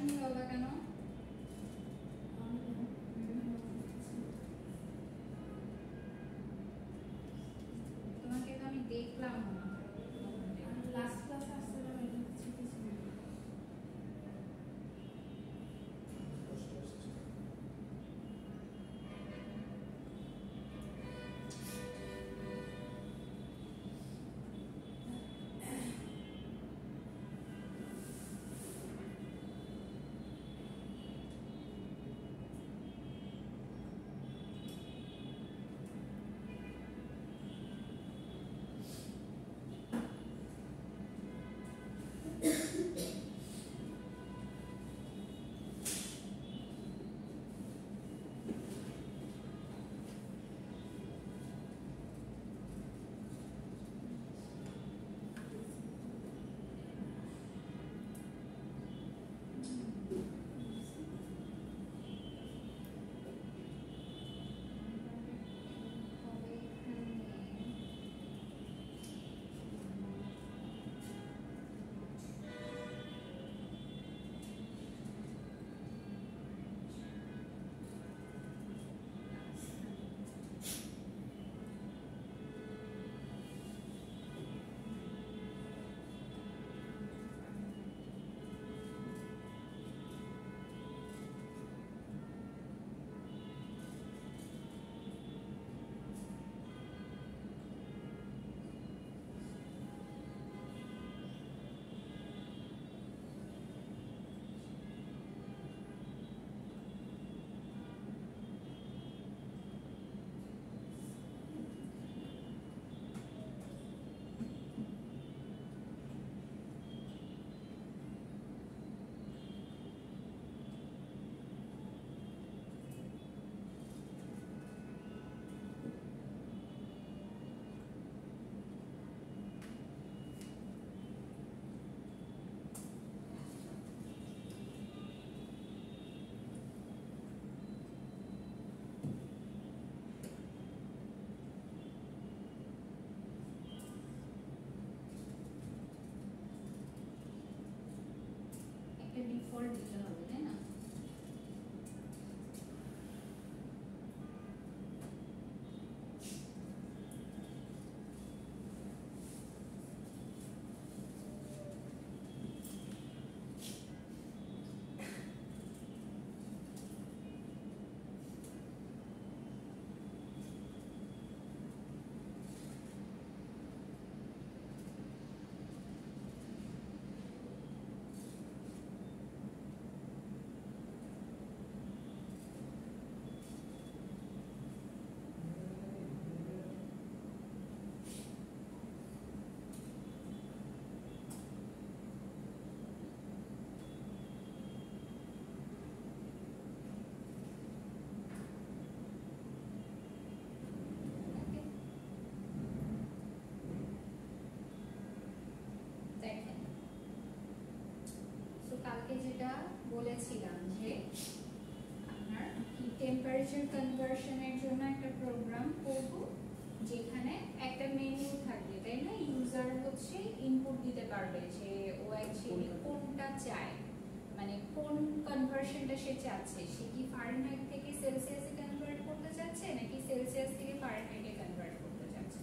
তুমি বলবা কেন? তোমাকে তো আমি দেখলাম না লাস্ট ক্লাসে আসলে এটা কিছু কিছু ডিফল্ট দিতে হবে তাই না? কালকে যেটা বলেছিলাম যে আপনার কি টেম্পারেচার কনভার্সনের জন্য একটা প্রোগ্রাম করব যেখানে একটা মেনু থাকবে তাই না? ইউজার হচ্ছে ইনপুট দিতে পারবে যে ও অ্যাকচুয়ালি কোনটা চায়, মানে কোন কনভার্সনটা সে চাচ্ছে, সে কি ফারেনহাইট থেকে সেলসিয়াসে কনভার্ট করতে চাচ্ছে নাকি সেলসিয়াস থেকে ফারেনহাইটে কনভার্ট করতে চাচ্ছে।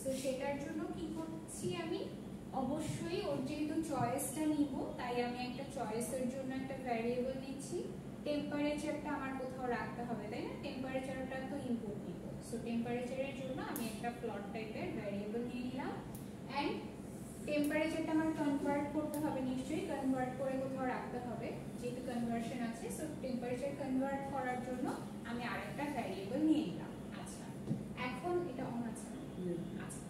সো সেটার জন্য কি করছি আমি, অবশ্যই ওর যেহেতু চয়েসটা নিব তাই আমি একটা চয়েসের জন্য একটা ভ্যারিয়েবল নিচ্ছি। টেম্পারেচারটা আমার কোথাও রাখতে হবে তাই না? টেম্পারেচারটা তো ইনপুট নিব। সো টেম্পারেচারের জন্য আমি একটা ফ্লোট টাইপের ভ্যারিয়েবল নিয়ে নিলাম অ্যান্ড টেম্পারেচারটা আমার কনভার্ট করতে হবে, নিশ্চয়ই কনভার্ট করে কোথাও রাখতে হবে যেহেতু কনভার্সন আছে। সো টেম্পারেচার কনভার্ট করার জন্য আমি আরেকটা ভ্যারিয়েবল নিয়ে নিলাম। আচ্ছা এখন এটা অন আছে, আচ্ছা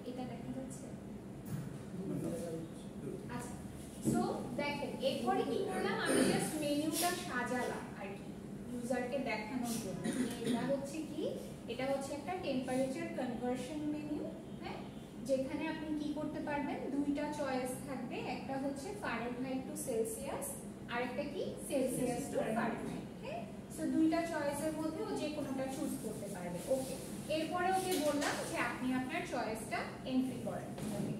এটা দেখা যাচ্ছে। আচ্ছা সো দেখেন এরপরে কি করলাম, আমি জাস্ট মেনুটা সাজালাম আর কি ইউজারকে দেখানোর জন্য। এটা হচ্ছে কি, এটা হচ্ছে একটা টেম্পারেচার কনভার্সন মেনু, হ্যাঁ, যেখানে আপনি কি করতে পারবেন, দুইটা চয়েস থাকবে, একটা হচ্ছে ফারেনহাইট টু সেলসিয়াস আর একটা কি সেলসিয়াস টু ফারেনহাইট। হ্যাঁ, সো দুইটা চয়েসের মধ্যে ও যে কোনোটা চুজ করতে পারবে। ওকে, এরপরে ওকে বললাম যে আপনি আপনার চয়েসটা এন্ট্রি করেন। ওকে,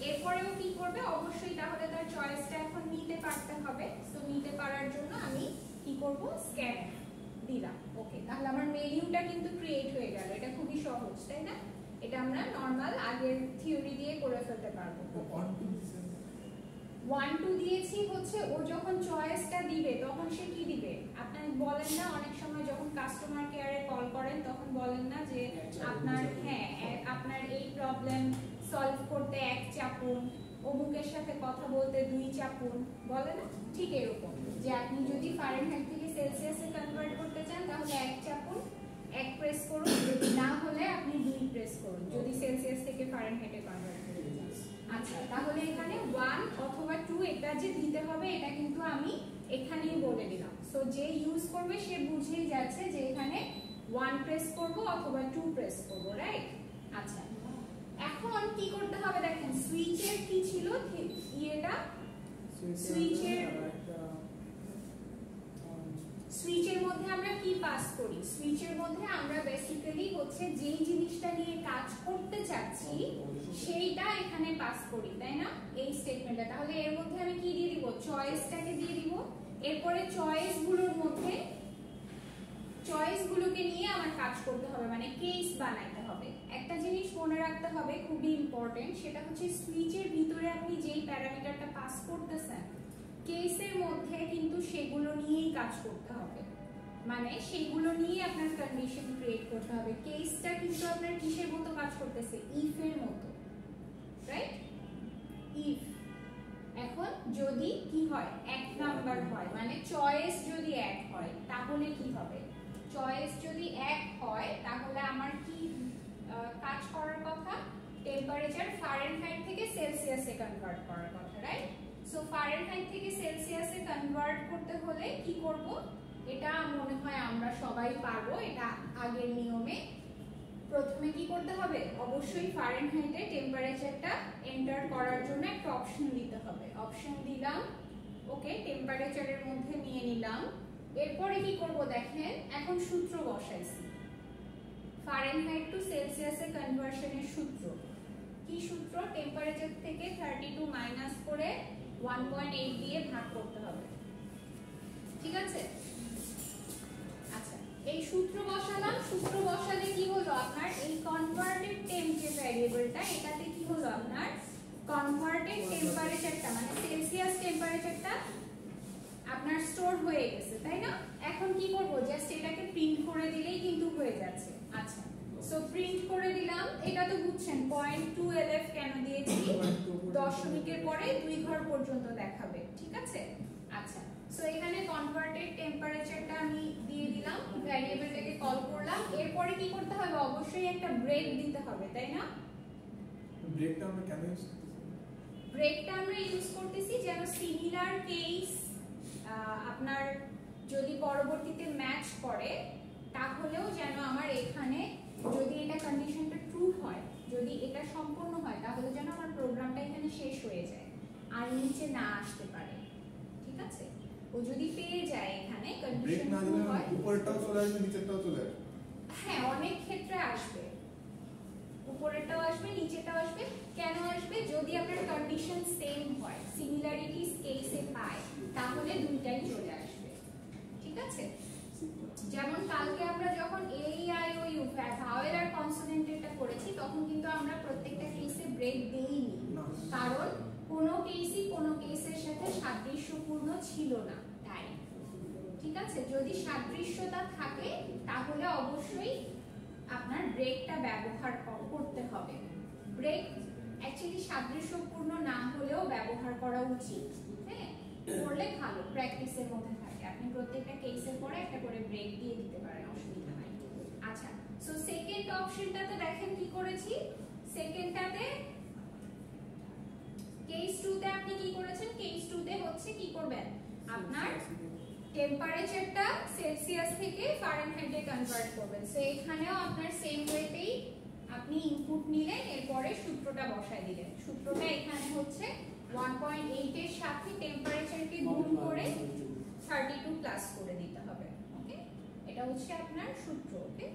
এরপরেও কি করবে, অবশ্যই তাহলে তার চয়েসটা এখন নিতে পারতে হবে। সো নিতে পারার জন্য আমি কি করব, স্ক্যান দিলাম। ওকে, তাহলে আমার মেনুটা কিন্তু ক্রিয়েট হয়ে গেল। এটা খুবই সহজ, তাই না? এটা আমরা নরমাল আগের থিওরি দিয়ে করে ফেলতে পারবো। 1 2 দিয়েছি হচ্ছে ও যখন চয়েসটা দিবে তখন সে কি দিবে, আপনার বলেন না অনেক সময় যখন কাস্টমার কেয়ারে কল করেন তখন বলেন না যে আপনার আপনার এই প্রবলেম সলভ করতে 1 চাপুন, অমুকের সাথে কথা বলতে 2 চাপুন, বলে না? ঠিক এরকম যে আপনি যদি ফারেনহাইট থেকে সেলসিয়াসে কনভার্ট করতে চান তাহলে 1 চাপুন, 1 প্রেস করুন, না হলে আপনি 2 প্রেস করুন যদি সেলসিয়াস থেকে ফারেনহাইটে কনভার্ট করতে চান। আচ্ছা, তাহলে এখানে 1 অথবা 2 এটা যে দিতে হবে এটা কিন্তু আমি এখানেই বলে দিলাম। সো যে ইউজ করবে সে বুঝেই যাচ্ছে যে এখানে 1 প্রেস করব অথবা 2 প্রেস করব, রাইট? আচ্ছা, এখন কি করতে হবে দেখেন, সুইচের কি ছিল এটা, সুইচের মধ্যে আমরা কি পাস করি, সুইচের মধ্যে আমরা বেসিক্যালি হচ্ছে যেই জিনিসটা নিয়ে কাজ করতে চাচ্ছি সেইটা এখানে পাস করি, তাই না? এই স্টেটমেন্টটা। তাহলে এর মধ্যে আমি কি দিয়ে দিব, চয়েসটাকে দিয়ে দিব। এরপরে চয়েসগুলোকে নিয়ে আমার কাজ করতে হবে, মানে কেস বানাইতে হবে। একটা জিনিস মনে রাখতে হবে, খুবই ইম্পর্টেন্ট, সেটা হচ্ছে সুইচের ভিতরে আপনি যেই প্যারামিটারটা পাস করতেছেন কেসের মধ্যে কিন্তু সেগুলো নিয়েই কাজ করতে হবে, মানে সেগুলো নিয়ে আপনার কন্ডিশন ক্রিয়েট করতে হবে। কেসটা কিন্তু আপনার কিসের মতো কাজ করতেছে, ইফ এর মতো, রাইট? ইফ এখন যদি কি হয়, 1 নাম্বার হয়, মানে চয়েস যদি 1 হয় তাহলে কি হবে, চয়েস যদি 1 হয় তাহলে আমার কি কাজ করার কথা, টেম্পারেচার ফারেনহাইট থেকে সেলসিয়াসে কনভার্ট করার কথা, রাইট? সো ফারেনহাইট থেকে সেলসিয়াসে কনভার্ট করতে হলে কি করব, এটা মনে হয় আমরা সবাই পারবো। এটা আগের নিয়মে প্রথমে কি করতে হবে, অবশ্যই ফারেনহাইটে টেম্পারেচারটা এন্টার করার জন্য একটা অপশন দিতে হবে। অপশন দিলাম, ওকে, টেম্পারেচারের মধ্যে নিয়ে নিলাম। এরপরে কি করব দেখেন, এখন সূত্র বসাইছি, ফারেনহাইট টু সেলসিয়াসে কনভার্সনের সূত্র। কি সূত্র, টেম্পারেচার থেকে 32 মাইনাস করে 1.8 দিয়ে ভাগ করতে হবে, ঠিক আছে? আচ্ছা, এই সূত্র বসালাম। সূত্র বসালে কি হলো, আপনার এই কনভার্টেড টেম্প যে ভ্যারিয়েবলটা, এটাতে কি হলো, আপনার কনভার্টেড টেম্পারেচারটা মানে সেলসিয়াস টেম্পারেচারটা আপনার স্টোর হয়ে গেছে, তাই না? এখন কি করব, জাস্ট এটাকে প্রিন্ট করে দিলেই কিন্তু হয়ে যাচ্ছে। আচ্ছা, সো প্রিন্ট করে দিলাম। এটা তো বুঝছেন 0.2 LF কেন দিয়েছি, দশমিকের পরে 2 ঘর পর্যন্ত দেখাবে, ঠিক আছে? আচ্ছা, সো এখানে কনভার্টেড টেম্পারেচারটা আমি দিয়ে দিলাম, ভ্যারিয়েবলটাকে কল করলাম। এরপরে কি করতে হবে, অবশ্যই একটা ব্রেক দিতে হবে, তাই না? ব্রেকটা আমরা কেন ইউজ করতেছি, ব্রেকটা আমরা ইউজ করতেছি যেন সিমিলার কেস আপনার যদি পরবর্তীতে ম্যাচ করে তাহলেও যেন আমার এখানে যদি এটা কন্ডিশনটা ট্রু হয়, যদি এটা সম্পূর্ণ হয় তাহলে যেন আমার প্রোগ্রামটা এখানে শেষ হয়ে যায় আর নিচে না আসতে পারে, ঠিক আছে? ও যদি পেয়ে যায় এখানে কন্ডিশন ট্রু হয়, উপরেরটাও চলে আসবে নিচেরটাও চলে আসবে। হ্যাঁ, অনেক ক্ষেত্রে আসবে, উপরেরটাও আসবে নিচেরটাও আসবে। কেন আসবে, যদি আপনার কন্ডিশন সেম হয়, সিমিলারিটিস কেসে পায় তাহলে দুইটাই চলে আসবে, ঠিক আছে? যেমন কালকে আমরা যখন A I O U vowel আর কনসোনেন্টটা করেছি তখন কিন্তু আমরা প্রত্যেকটা কেসে ব্রেক দেইনি, কারণ কোনো কেসের সাথে সাদৃশ্যপূর্ণ ছিল না, তাই, ঠিক আছে? যদি সাদৃশ্যতা থাকে তাহলে অবশ্যই আপনার ব্রেকটা ব্যবহার করতে হবে। ব্রেক অ্যাকচুয়ালি সাদৃশ্যপূর্ণ না হলেও ব্যবহার করা উচিত, হ্যাঁ, করলে ভালো, প্র্যাকটিসের মধ্যে থাকে। আপনি প্রত্যেকটা কেসের পরে একটা করে ব্রেক দিয়ে দিতে পারেন, অসুবিধা নাই। আচ্ছা, সো সেকেন্ড অপশনটাতে দেখেন কি করেছি, সেকেন্ডটাতে কেস 2 তে আপনি কি করেছেন, কেস 2 তে হচ্ছে কি করবেন, আপনার টেম্পারেচারটা সেলসিয়াস থেকে ফারেনহাইটে কনভার্ট করবেন। সো এখানেও আপনার সেম ওয়েতেই আপনি ইনপুট নিলেন, এরপরে সূত্রটা বসায় দিলেন। সূত্রটা এখানে হচ্ছে 1.8 এর সাথে টেম্পারেচারকে গুণ করে 32 প্লাস করে দিতে হবে, ওকে? এটা হচ্ছে আপনার সূত্র, ওকে?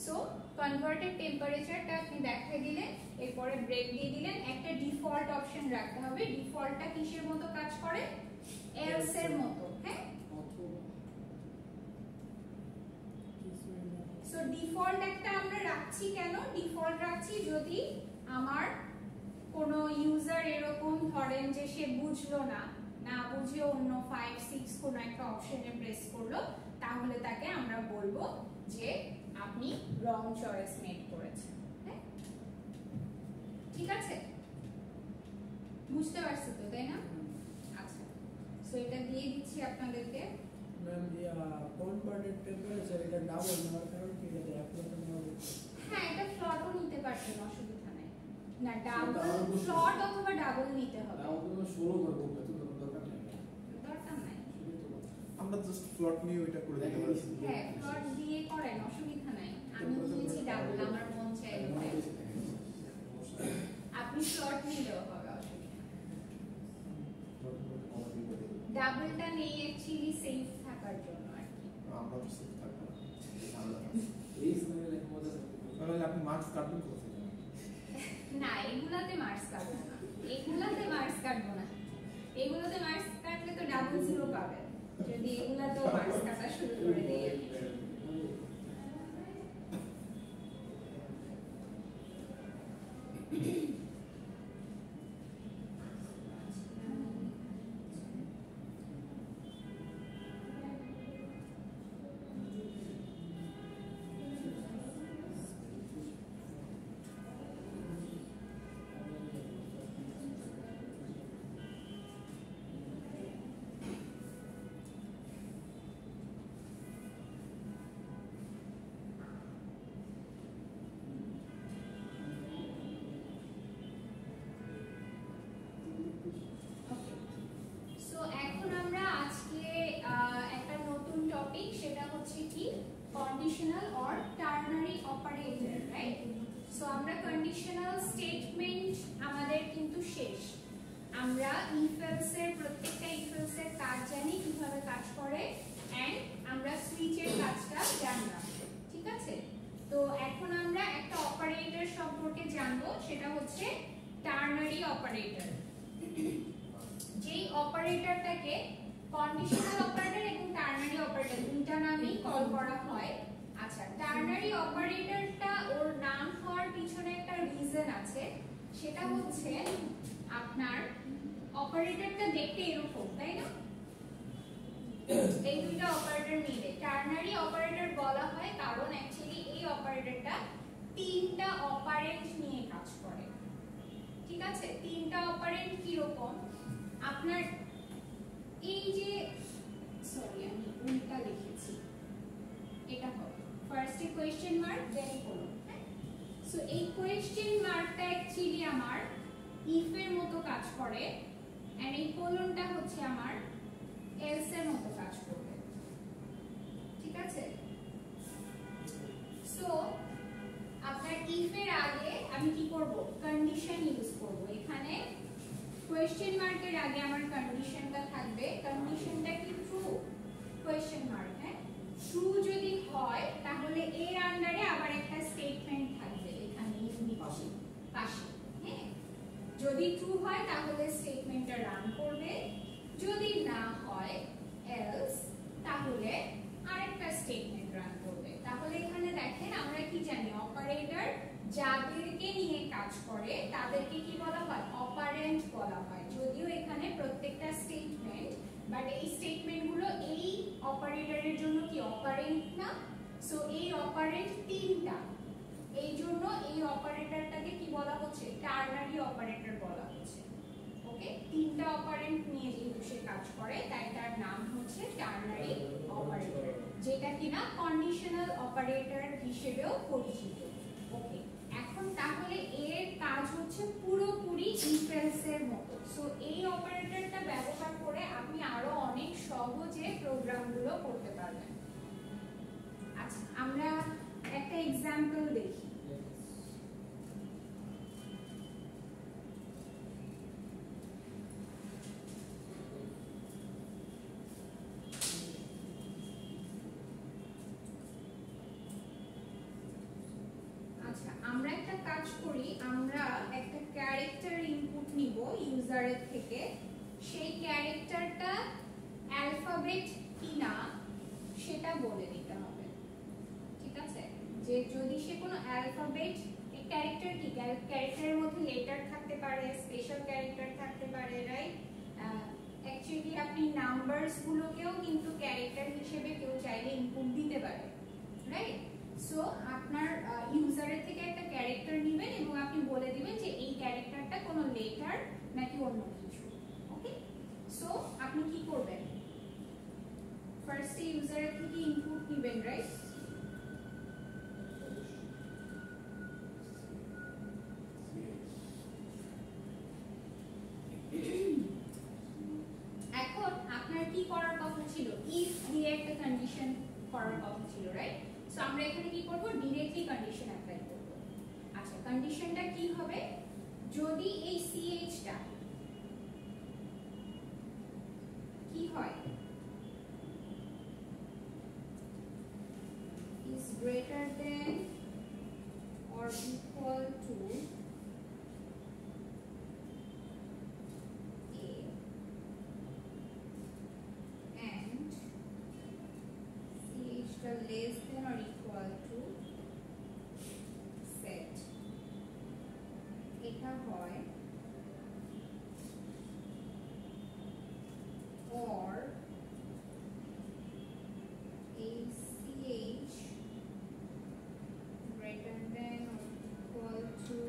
সো কনভার্টেড টেম্পারেচারটা আপনি দেখাই দিলেন, এরপরে ব্রেক দিয়ে দিলেন। একটা ডিফল্ট অপশন রাখতে হবে। ডিফল্টটা কিসের মতো কাজ করে? এলস এর মতো। হ্যাঁ, সো ডিফল্ট একটা আমরা রাখছি কেন? ডিফল্ট রাখছি যদি আমার কোনো ইউজার এরকম ধরেন যে সে বুঝলো না, না বুঝে অন্য 5 6 কোন একটা অপশনে প্রেস করলো, তাহলে তাকে আমরা বলবো যে আপনি রং চয়েস মেক করেছেন। হ্যাঁ, ঠিক আছে, বুঝতে পারছো তো, তাই না? আচ্ছা, সো এটা দিয়ে দিচ্ছি আপনাদেরকে। ম্যাম কনভার্টেড টেম্পারেচার এটা ডাবল নেওয়ার কারণ কি? এটা অ্যাপ্লাই নেওয়া হ্যাঁ, এটা ফ্লটও নিতে পারছেন, অসুবিধা নাই। না, ডাবল ফ্লট অথবা ডাবল নিতে হবে। ডাবল 16 করব, এত দরকার নেই। দরকার নাই। আমরা জাস্ট প্লট নিয়ে ওইটা করে দিতে পারি। হ্যাঁ, ফ্লট দিয়ে করেন, অসুবিধা নাই। আমি নিয়েছি ডাবল, আমার মন চাইলো তাই। আপনি ফ্লট নিলেও হবে, অসুবিধা নাই। ডাবলটা নেই অ্যাকচুয়ালি সেফ থাকার জন্য আর কি। আমরা তো সেফ থাকবো না, ঝামেলা হবে। এই সময় লেখা মজা আছে। তাহলে আপনি মার্কস কাটবেন কোথায়? না, এগুলাতে মার্কস কাটবো না, এগুলাতে মার্কস কাটবো না। এগুলোতে মার্কস কাটলে তো ডাবল 0 পাবেন, যদি এগুলাতেও মার্কস কাটা শুরু করে দেই আমি। সো এখন আমরা আজকে একটা নতুন টপিক, সেটা হচ্ছে কি conditional or ternary operator, right? So আমরা কন্ডিশনাল স্টেটমেন্ট আমাদের কিন্তু শেষ। আমরা ইফ এলস এর প্রত্যেকটা ইফ এলস এর কাজ জানি, কিভাবে কাজ করে, এন্ড আমরা সুইচের কাজটা জানলাম, ঠিক আছে? তো এখন আমরা একটা অপারেটর সম্পর্কে জানবো, সেটা হচ্ছে টার্নারি অপারেটর। যেই অপারেটরটাকে কন্ডিশনাল অপারেটর এবং টার্নারি অপারেটর দুইটা নামেই কল করা হয়। আচ্ছা, টার্নারি অপারেটরটা ওর নাম হওয়ার পিছনে একটা রিজন আছে, সেটা হচ্ছে আপনার অপারেটরটা দেখতে এরকম, তাই না? এই দুইটা অপারেটর মিলে টার্নারি অপারেটর বলা হয়, কারণ অ্যাকচুয়ালি এই অপারেটরটা তিনটা অপারেন্ট নিয়ে কাজ করে, ঠিক আছে? তিনটা অপারেন্ট কি রকম? আপনার এই যে, সরি আমি উল্টা লিখেছি, এটা হবে ফার্স্টে question mark then colon. So এই কোয়েশ্চেন মার্কটা অ্যাকচুয়ালি আমার ইফ এর মতো কাজ করে, এন্ড এই কোলনটা হচ্ছে আমার এলস এর মতো কাজ করবে, ঠিক আছে? সো আপনার ইফ এর আগে আমি কি করব? কন্ডিশন ইউজ করব। এখানে কোয়েশ্চেন মার্কের আগে আমার কন্ডিশনটা থাকবে। কন্ডিশনটা কি ট্রু? কোয়েশ্চেন মার্ক, হ্যাঁ, ট্রু যদি হয় তাহলে এর আন্ডারে আবার একটা স্টেটমেন্ট থাকবে এখানে পাশে, হ্যাঁ। যদি ট্রু হয় তাহলে স্টেটমেন্টটা রান করবে, যদি না হয় এলস তাহলে আরেকটা স্টেটমেন্ট রান করবে। তাহলে এখানে দেখেন আমরা কি জানি, অপারেটর যাদেরকে নিয়ে কাজ করে তাদেরকে কি বলা হয়? অপারেন্ট বলা হয়। যদিও এখানে প্রত্যেকটা স্টেটমেন্ট, বাট এই স্টেটমেন্টগুলো এই অপারেটরের জন্য কি অপারেন্ট না। সো এই অপারেন্ট তিনটা, এই জন্য এই অপারেটরটাকে কি বলা হচ্ছে? টার্নারি অপারেটর বলা হচ্ছে। ওকে, তিনটা অপারেন্ট নিয়ে যেহেতু সে কাজ করে, তাই তার নাম হচ্ছে টার্নারি অপারেটর, যেটা কিনা কন্ডিশনাল অপারেটর হিসেবেও পরিচিত। ওকে, এখন তাহলে এর কাজ হচ্ছে পুরোপুরি ইফ এলস এর মতো। সো এই অপারেটরটা ব্যবহার করে আপনি আরো অনেক সহজে প্রোগ্রামগুলো করতে পারবেন। আচ্ছা, আমরা একটা এক্সাম্পল দেখি। ইউজারের থেকে সেই ক্যারেক্টারটা অ্যালফাবেট কিনা সেটা বলে দিতে হবে। ঠিক আছে, যে যদি সে কোনো অ্যালফাবেট, ক্যারেক্টার কি, ক্যারেক্টারের মধ্যে লেটার থাকতে পারে, স্পেশাল ক্যারেক্টার থাকতে পারে, রাইট? অ্যাকচুয়ালি আপনি নাম্বারস গুলোকেও কিন্তু ক্যারেক্টার হিসেবে কেউ চাইলে ইনপুট দিতে পারে, রাইট? সো আপনার ইউজারের থেকে একটা ক্যারেক্টার নেবেন এবং আপনি বলে দিবেন যে এই ক্যারেক্টারটা কোনো লেটার নাকি অন্য কিছু। ওকে, সো আপনি কি করবেন, ফার্স্টে ইউজারের থেকে ইনপুট নেবেন, রাইট? এখন আপনার কি করার কথা ছিল, ইফ দিয়ে একটা কন্ডিশন করার কথা ছিল, রাইট? সো আমরা এখানে কি করব, ডাইরেক্টলি কন্ডিশন অ্যাপ্লাই করব। আচ্ছা, কন্ডিশনটা কি হবে, যদি এই ch টা কি হয়, is greater than or equal to a and ch টা less than or equal to set, এটা হয় or a ch greater than or equal to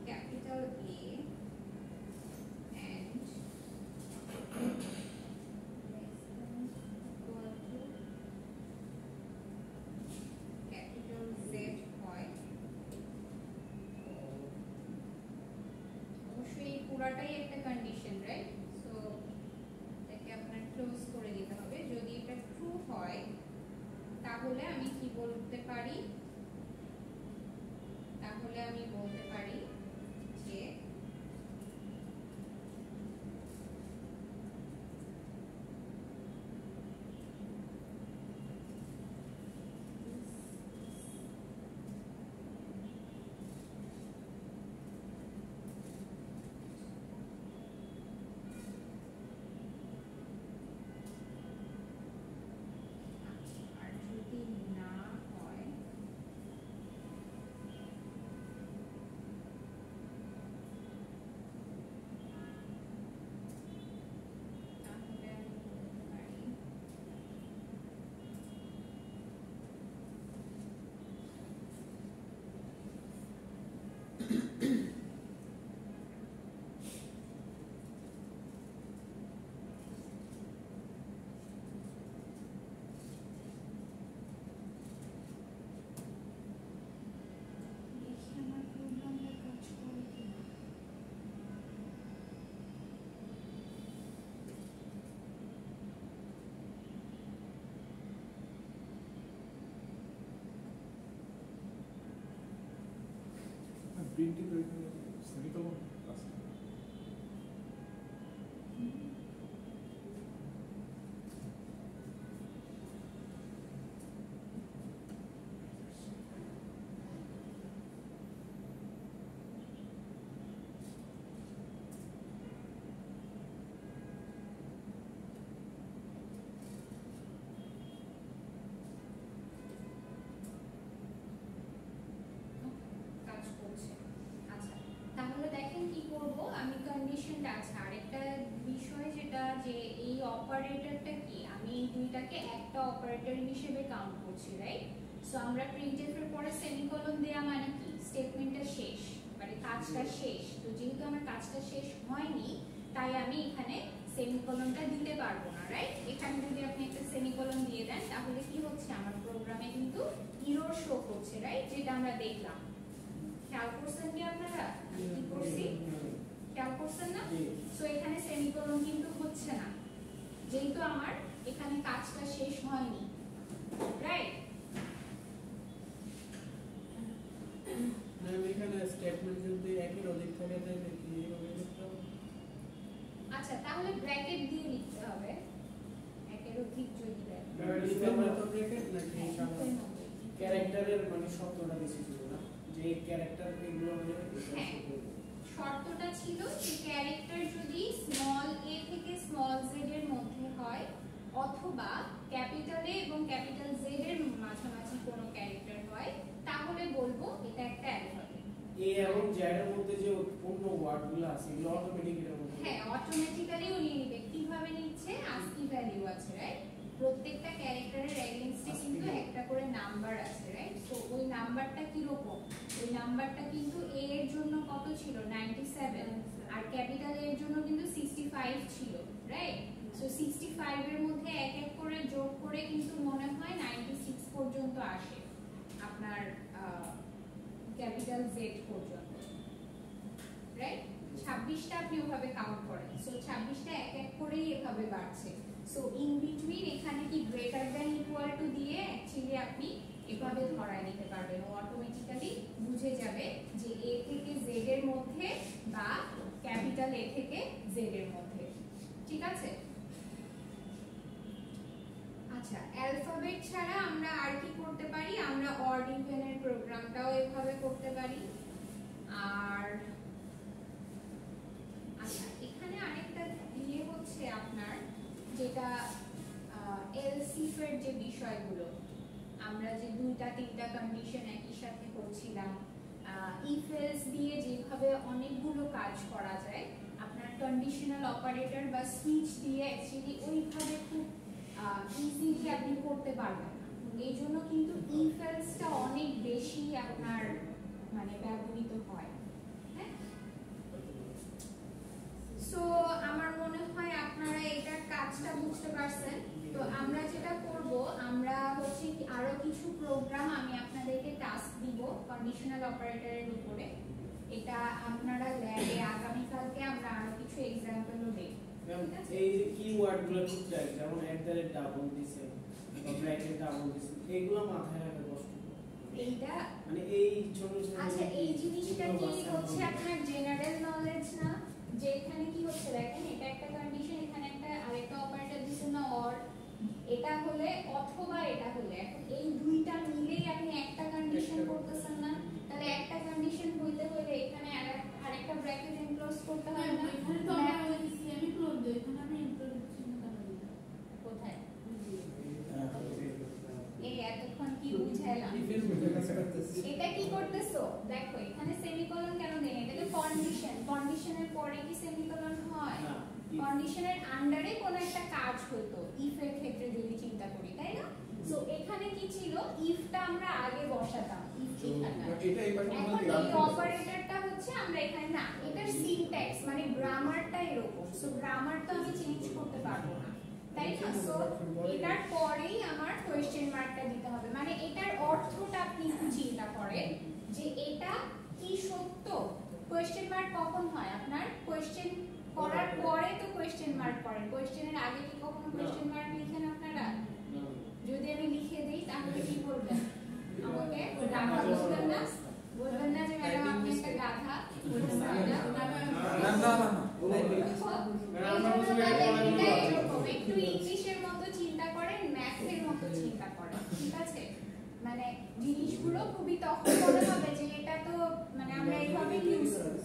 capital A and less than equal to capital Z হয়। অবশ্যই এই পুরাটাই একটা condition, right? So এটাকে আপনার ক্লোজ করে দিতে হবে। যদি এটা ট্রু হয় তাহলে আমি কি বলতে পারি, তাহলে আমি বলতে পারি যে আর যদি না হয় তাহলে আমি বলতে পারি দেখি আমার প্রোগ্রামটা কাজ করে কিনা। প্রিন্টিং এখানে সেমিকোলন আছে। কাজ করছে। আচ্ছা, তাহলে দেখেন কি করব, আমি কন্ডিশনটা আছে আরেকটা বিষয়, যেটা যে এই অপারেটরটা কি, আমি এই দুইটাকে একটা অপারেটর হিসেবে কাউন্ট করছি, রাইট? সো আমরা প্রিন্টএফ এর পরে সেমিকোলন দেয়া মানে কি, স্টেটমেন্টটা শেষ, মানে কাজটা শেষ। তো যেহেতু আমার কাজটা শেষ হয়নি তাই আমি এখানে সেমিকোলনটা দিতে পারবো না, রাইট? এখানে যদি আপনি একটা সেমিকোলন দিয়ে দেন তাহলে কি হচ্ছে, আমার প্রোগ্রামে কিন্তু এরর শো করছে, রাইট? যেটা আমরা দেখলাম। খেয়াল করছেন কি আপনারা আমি কি করছি, খেয়াল করছেন না? সো এখানে সেমিকোলন কিন্তু হচ্ছে না, যেহেতু আমার এখানে কাজটা শেষ হয়নি, রাইট? ম্যাম এখানে স্টেটমেন্ট যদি একের অধিক থাকে তাহলে কি হবে লিখতে হবে? আচ্ছা, তাহলে ব্র্যাকেট দিয়ে লিখতে হবে, একের অধিক যদি দেয়। আমরা তো ব্র্যাকেট নাকি সাধারণ ক্যারেক্টারের মানে শব্দটা বেশি ছিল না, যে ক্যারেক্টার এগুলো মানে হ্যাঁ, শর্তটা ছিল অথবা ক্যাপিটাল এ এবং ক্যাপিটাল জেড এর মাঝামাঝি কোনো ক্যারেক্টার হয় তাহলে বলবো এটা একটা অ্যালফাবেট। এ এবং জেড এর মধ্যে যে অন্য ওয়ার্ডগুলো আছে এগুলো অটোমেটিক্যালি হ্যাঁ অটোমেটিক্যালি ও নিয়ে নিবে। কিভাবে নিচ্ছে? আস্কি ভ্যালু আছে, রাইট? প্রত্যেকটা ক্যারেক্টারের এগেইনস্টে কিন্তু একটা করে নাম্বার আছে, রাইট? সো ওই নাম্বারটা কি রকম? ওই নাম্বারটা কিন্তু এ এর জন্য কত ছিল? 97, আর ক্যাপিটাল এর জন্য কিন্তু 65 ছিল, রাইট? সো 65 এর মধ্যে এক এক করে যোগ করে কিন্তু মনে হয় 96 পর্যন্ত আসে আপনার ক্যাপিটাল জেড পর্যন্ত, রাইট? 26টা আপনি ওভাবে কাউন্ট করেন। সো 26টা এক এক করেই এভাবে বাড়ছে। সো ইন বিটুইন এখানে কি গ্রেটার দ্যান ইকুয়াল টু দিয়ে অ্যাকচুয়ালি আপনি এভাবে ধরায় নিতে পারবেন। ও অটোমেটিক্যালি বুঝে যাবে যে এ থেকে জেড এর মধ্যে বা ক্যাপিটাল এ থেকে জেড এর মধ্যে। ঠিক আছে? আচ্ছা, অ্যালফাবেট ছাড়া আমরা আর কি করতে পারি? আমরা অড ইভেনের প্রোগ্রামটাও এভাবে করতে পারি। আর আচ্ছা, এখানে আরেকটা ইয়ে হচ্ছে আপনার যেটা এলসিফ এর যে বিষয়গুলো আমরা যে দুইটা তিনটা কন্ডিশন একই সাথে করছিলাম, ইফ এলস দিয়ে যেভাবে অনেকগুলো কাজ করা যায় আপনার কন্ডিশনাল অপারেটর বা সুইচ দিয়ে অ্যাকচুয়ালি ওইভাবে খুব ইজিলি আপনি করতে পারবেন না। এই জন্য কিন্তু ইফ এলসটা অনেক বেশি আপনার মানে ব্যবহৃত হয়। সো আমার মনে হয় আপনারা এটার কাজটা বুঝতে পারছেন। তো আমরা যেটা করব, আমরা হচ্ছে আরো কিছু প্রোগ্রাম আমি আপনাদেরকে টাস্ক দিব কন্ডিশনাল অপারেটরের উপরে। এটা আপনারা ল্যাবে আগামীকালকে আমরা আরো কিছু এক্সাম্পলও দেখব। এই যে কিওয়ার্ডগুলো টুকটাক যেমন ডাবল দিছে বা ব্র্যাকেট ডাবল দিছে এগুলো মাথায় রাখা কষ্ট। এইটা মানে এই ছোট ছোট আচ্ছা, এই জিনিসটা কি হচ্ছে আপনার জেনারেল নলেজ না? যে এখানে কি হচ্ছে দেখেন, এটা একটা কন্ডিশন, এখানে একটা আরেকটা অপারেটর দিছে না অর, এটা হলে অথবা এটা হলে, এখন এই দুইটা মিলেই আপনি একটা কন্ডিশন করতেছেন না? তাহলে একটা কন্ডিশন হইতে হলে এখানে আরেকটা ব্র্যাকেট এনক্লোজ করতে হয় না? এখানে তো আমরা ওই সেমি ক্লোজ দেই, এখানে আমি ইনক্লোজ চিহ্ন কেন দিই? কোথায়? এই এতক্ষণ কি বুঝাইলাম? এটা কি করতেছো দেখো, এখানে সেমিকোলন কেন দেন? এটা তো কন্ডিশন, কন্ডিশনের পরে কি সেমিকোলন হয়? কন্ডিশনের আন্ডারে কোন একটা কাজ হতো ইফ এর ক্ষেত্রে যদি চিন্তা করি, তাই না? সো এখানে কি ছিল, ইফটা আমরা আগে বসাতাম, ইফ এখানে, এখন এই অপারেটরটা হচ্ছে আমরা এখানে না, এটার সিনট্যাক্স মানে গ্রামারটা এরকম। সো গ্রামার তো আমি চেঞ্জ করতে পারবো না, তাই না? সো এটার পরেই আমার কোয়েশ্চেন মার্কটা দিতে হবে। মানে এটার অর্থটা আপনি একটু চিন্তা করেন যে এটা কি সত্য। কোয়েশ্চেন মার্ক কখন হয়? আপনার কোয়েশ্চেন করার পরে তো কোয়েশ্চেন মার্ক করেন, কোয়েশ্চেনের আগে কি কখনো কোয়েশ্চেন মার্ক লিখেন আপনারা? যদি আমি লিখে দেই তাহলে কি বলবেন আমাকে? গাধা বলবেন না? বলবেন না যে ম্যাডাম আপনি একটা গাধা? বলবেন না? একটু ইংলিশের মতো চিন্তা করেন, ম্যাথের মতো চিন্তা করেন, ঠিক আছে? মানে জিনিসগুলো খুবই তখন মনে হবে যে এটা তো মানে আমরা এইভাবে ইউজ করি,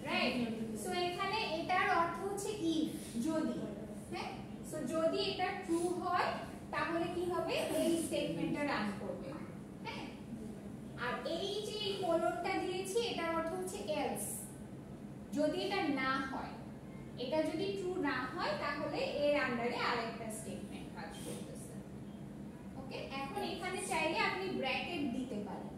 রাইট? সো এখানে এটার অর্থ হচ্ছে ইফ, যদি, হ্যাঁ? সো যদি এটা ট্রু হয় তাহলে কি হবে, এই স্টেটমেন্টটা রান করবে, হ্যাঁ? আর এই যে কোলনটা দিয়েছি এটার অর্থ হচ্ছে এলস, যদি এটা না হয়, এটা যদি ট্রু না হয় তাহলে এর আন্ডারে আরেকটা স্টেটমেন্ট কাজ করতেছে। ওকে, এখন এখানে চাইলে আপনি ব্র্যাকেট দিতে পারেন,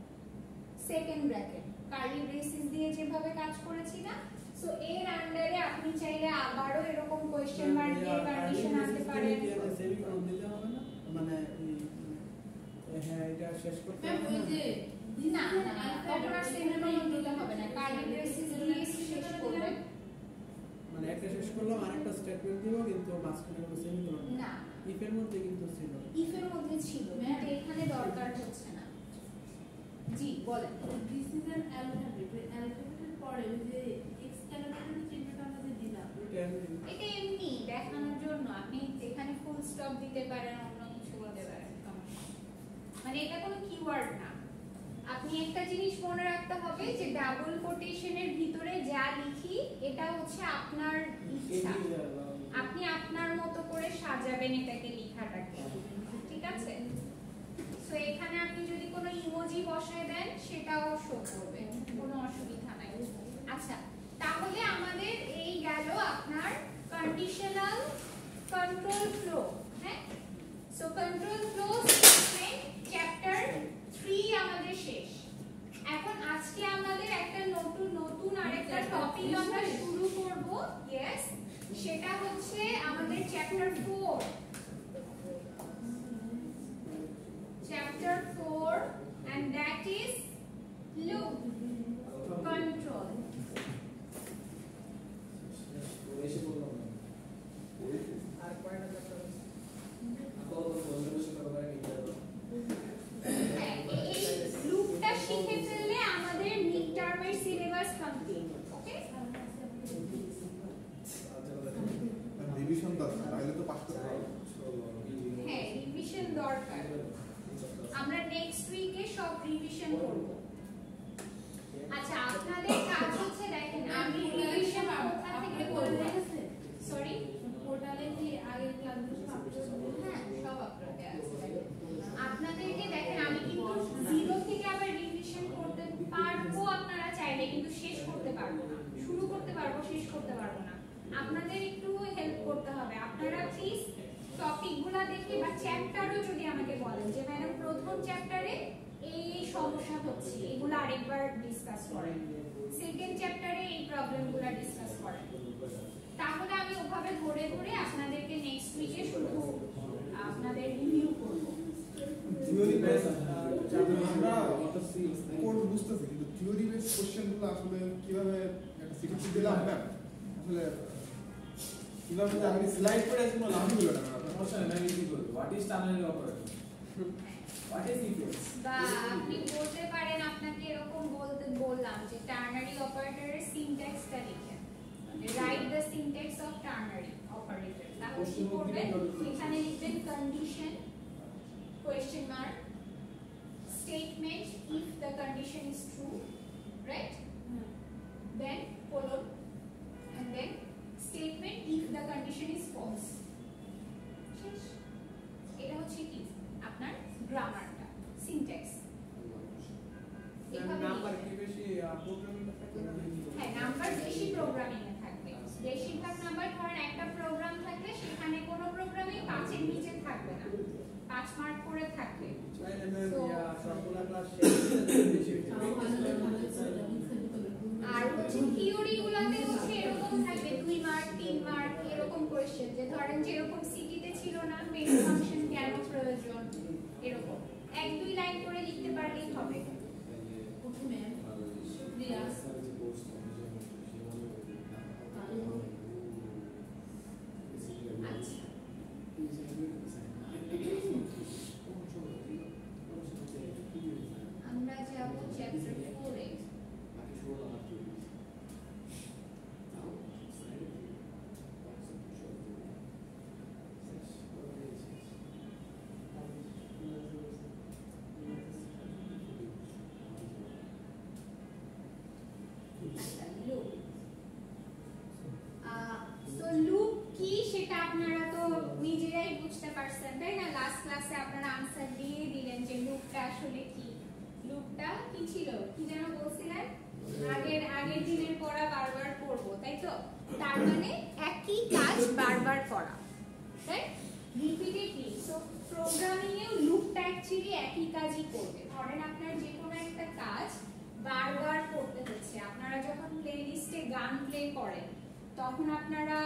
সেকেন্ড ব্র্যাকেট কার্লি ব্রেসিস দিয়ে যেভাবে কাজ করেছি না। সো এর আন্ডারে আপনি চাইলে আবারও এরকম কোশ্চেন মার্ক দিয়ে কন্ডিশন আনতে পারেন। সেমিকোলন দিতে হবে না, মানে হ্যাঁ এটা শেষ করতে ম্যাম হবে ওই যে না না, তখন আর সেমিকোলন দিতে হবে না, কার্লি ব্রেসিস দিয়ে শেষ করবেন। মানে একটা শেষ করলাম আরেকটা স্টেটমেন্ট দিব, কিন্তু মাঝখানে কোনো সেমিকোলন না, ইফের মধ্যে কিন্তু ছিল, ইফের মধ্যে ছিল, কিন্তু এখানে দরকার হচ্ছে না। জি বলেন। দিস ইজ অ্যান অ্যালফাবেট, অ্যালফাবেটের পরে ওই যে এক্সক্যালেটরের চিহ্নটা আমরা যে দিলাম, এটা এমনি দেখানোর জন্য আপনি এখানে ফুল স্টপ দিতে পারেন, অন্য কিছু বলতে পারেন, মানে এটা কোনো কিওয়ার্ড না। আপনি একটা জিনিস মনে রাখতে হবে যে ডাবল কোটেশনের ভিতরে যা লিখি এটা হচ্ছে আপনার ইচ্ছা, আপনি আপনার মতো করে সাজাবেন এটাকে লেখার লেখাটা কি, ঠিক আছে? সো এখানে আপনি যদি কোনো ইমোজি বসায় দেন সেটাও শো করবে, কোনো অসুবিধা নাই। আচ্ছা, তাহলে আমাদের এই গেল আপনার কন্ডিশনাল কন্ট্রোল ফ্লো। হ্যাঁ, so control flow statement chapter 3 আমাদের শেষ। এখন আজকে আমাদের একটা নতুন আরেকটা টপিক আমরা শুরু করব। ইয়েস, সেটা হচ্ছে আমাদের chapter 4। Chapter 4, and that is loop control. আর কয়টা চ্যাপ্টার আছে? হ্যাঁ, এই লুপটা শিখে ফেললে আমাদের মিড টার্মের সিলেবাস কমপ্লিট। ওকে, রিভিশন দরকার, তাহলে তো পাস করতে হবে। হ্যাঁ, রিভিশন দরকার। আমরা নেক্সট উইকে সব রিভিশন করব। আচ্ছা, আপনাদের কাজ হচ্ছে দেখেন আমি রিভিশন কোথা থেকে করব। সরি, পোর্টালে যে আগের ক্লাসগুলো সব আপলোড হ্যাঁ সব আপলোডে আছে। আপনাদেরকে দেখেন আমি কিন্তু জিরো থেকে আবার রিভিশন করতে পারবো আপনারা চাইলে, কিন্তু শেষ করতে পারবো না। শুরু করতে পারবো, শেষ করতে পারবো না। আপনাদের একটু হেল্প করতে হবে। আপনারা প্লিজ টপিকগুলো দেখে বা চ্যাপ্টারও যদি আমাকে বলেন যে ম্যাডাম প্রথম চ্যাপ্টারে এই সমস্যা হচ্ছে, এগুলো আরেকবার ডিসকাস করেন, সেকেন্ড চ্যাপ্টারে এই প্রবলেমগুলো ডিসকাস করেন, তাহলে আমি ওভাবে ধরে ধরে আপনাদেরকে নেক্সট উইকে শুধু আপনাদের রিভিউ করব। থিওরি বেস আমরা কোড বুঝতেছি, কিন্তু থিওরি বেস কোশ্চেনগুলো আসলে কিভাবে একটা সিকিউরিটি দিলাম না, আসলে কিভাবে আমি স্লাইড করে আসলে লাভই হলো না। What is tunnel operator? What is EPS? বা আপনি বলতে পারেন, আপনাকে এরকম বললাম যে টার্নারি অপারেটরের সিনট্যাক্সটা লিখেন, write the syntax of ternary operator. তাহলে কি করবেন, এখানে লিখবেন condition question mark statement if the condition is true, right? Then colon and then statement if the condition is false. শেষ। এটা হচ্ছে কি আপনার গ্রামারটা, সিনট্যাক্স। নাম্বার কি বেশি প্রোগ্রামিং থাকবে না? হ্যাঁ, নাম্বার বেশি প্রোগ্রামিং এ থাকবে। বেশিরভাগ নাম্বার ধরেন একটা প্রোগ্রাম থাকলে সেখানে কোনো প্রোগ্রামই 5 এর নিচে থাকবে না, 5 মার্ক করে থাকবে। তাহলে ম্যাম সবগুলা ক্লাস শেষ বেশি আর হচ্ছে থিওরি গুলাতে হচ্ছে এরকম থাকবে 2 মার্ক 3 মার্ক এরকম কোশ্চেন, যে ধরেন যেরকম সিটিতে ছিল না মেইন ফাংশন কেন প্রয়োজন, এরকম 1-2 লাইন করে লিখতে পারলেই হবে। ওকে ম্যাম, শুকরিয়া। আচ্ছা, আমরা যাব চ্যাপ্টার 4 এ। লুপ কি সেটা আপনারা তো নিজেরাই বুঝতে পারছেন, তাই না? লাস্ট ক্লাসে আপনারা আনসার দিয়ে দিলেন যে লুপটা আসলে কি। লুপটা কি ছিল, কি যেন বলছিলেন? আগের দিনের পড়া বারবার করব, তাই তো? তার মানে একই কাজ বারবার করা, রাইট? রিপিটেডলি। সো প্রোগ্রামিং এও লুপটা অ্যাকচুয়ালি একই কাজই করবে। ধরেন আপনার যে কোনো একটা কাজ বারবার করতে হচ্ছে, আপনারা যখন প্লেলিস্টে গান প্লে করেন তখন আপনারা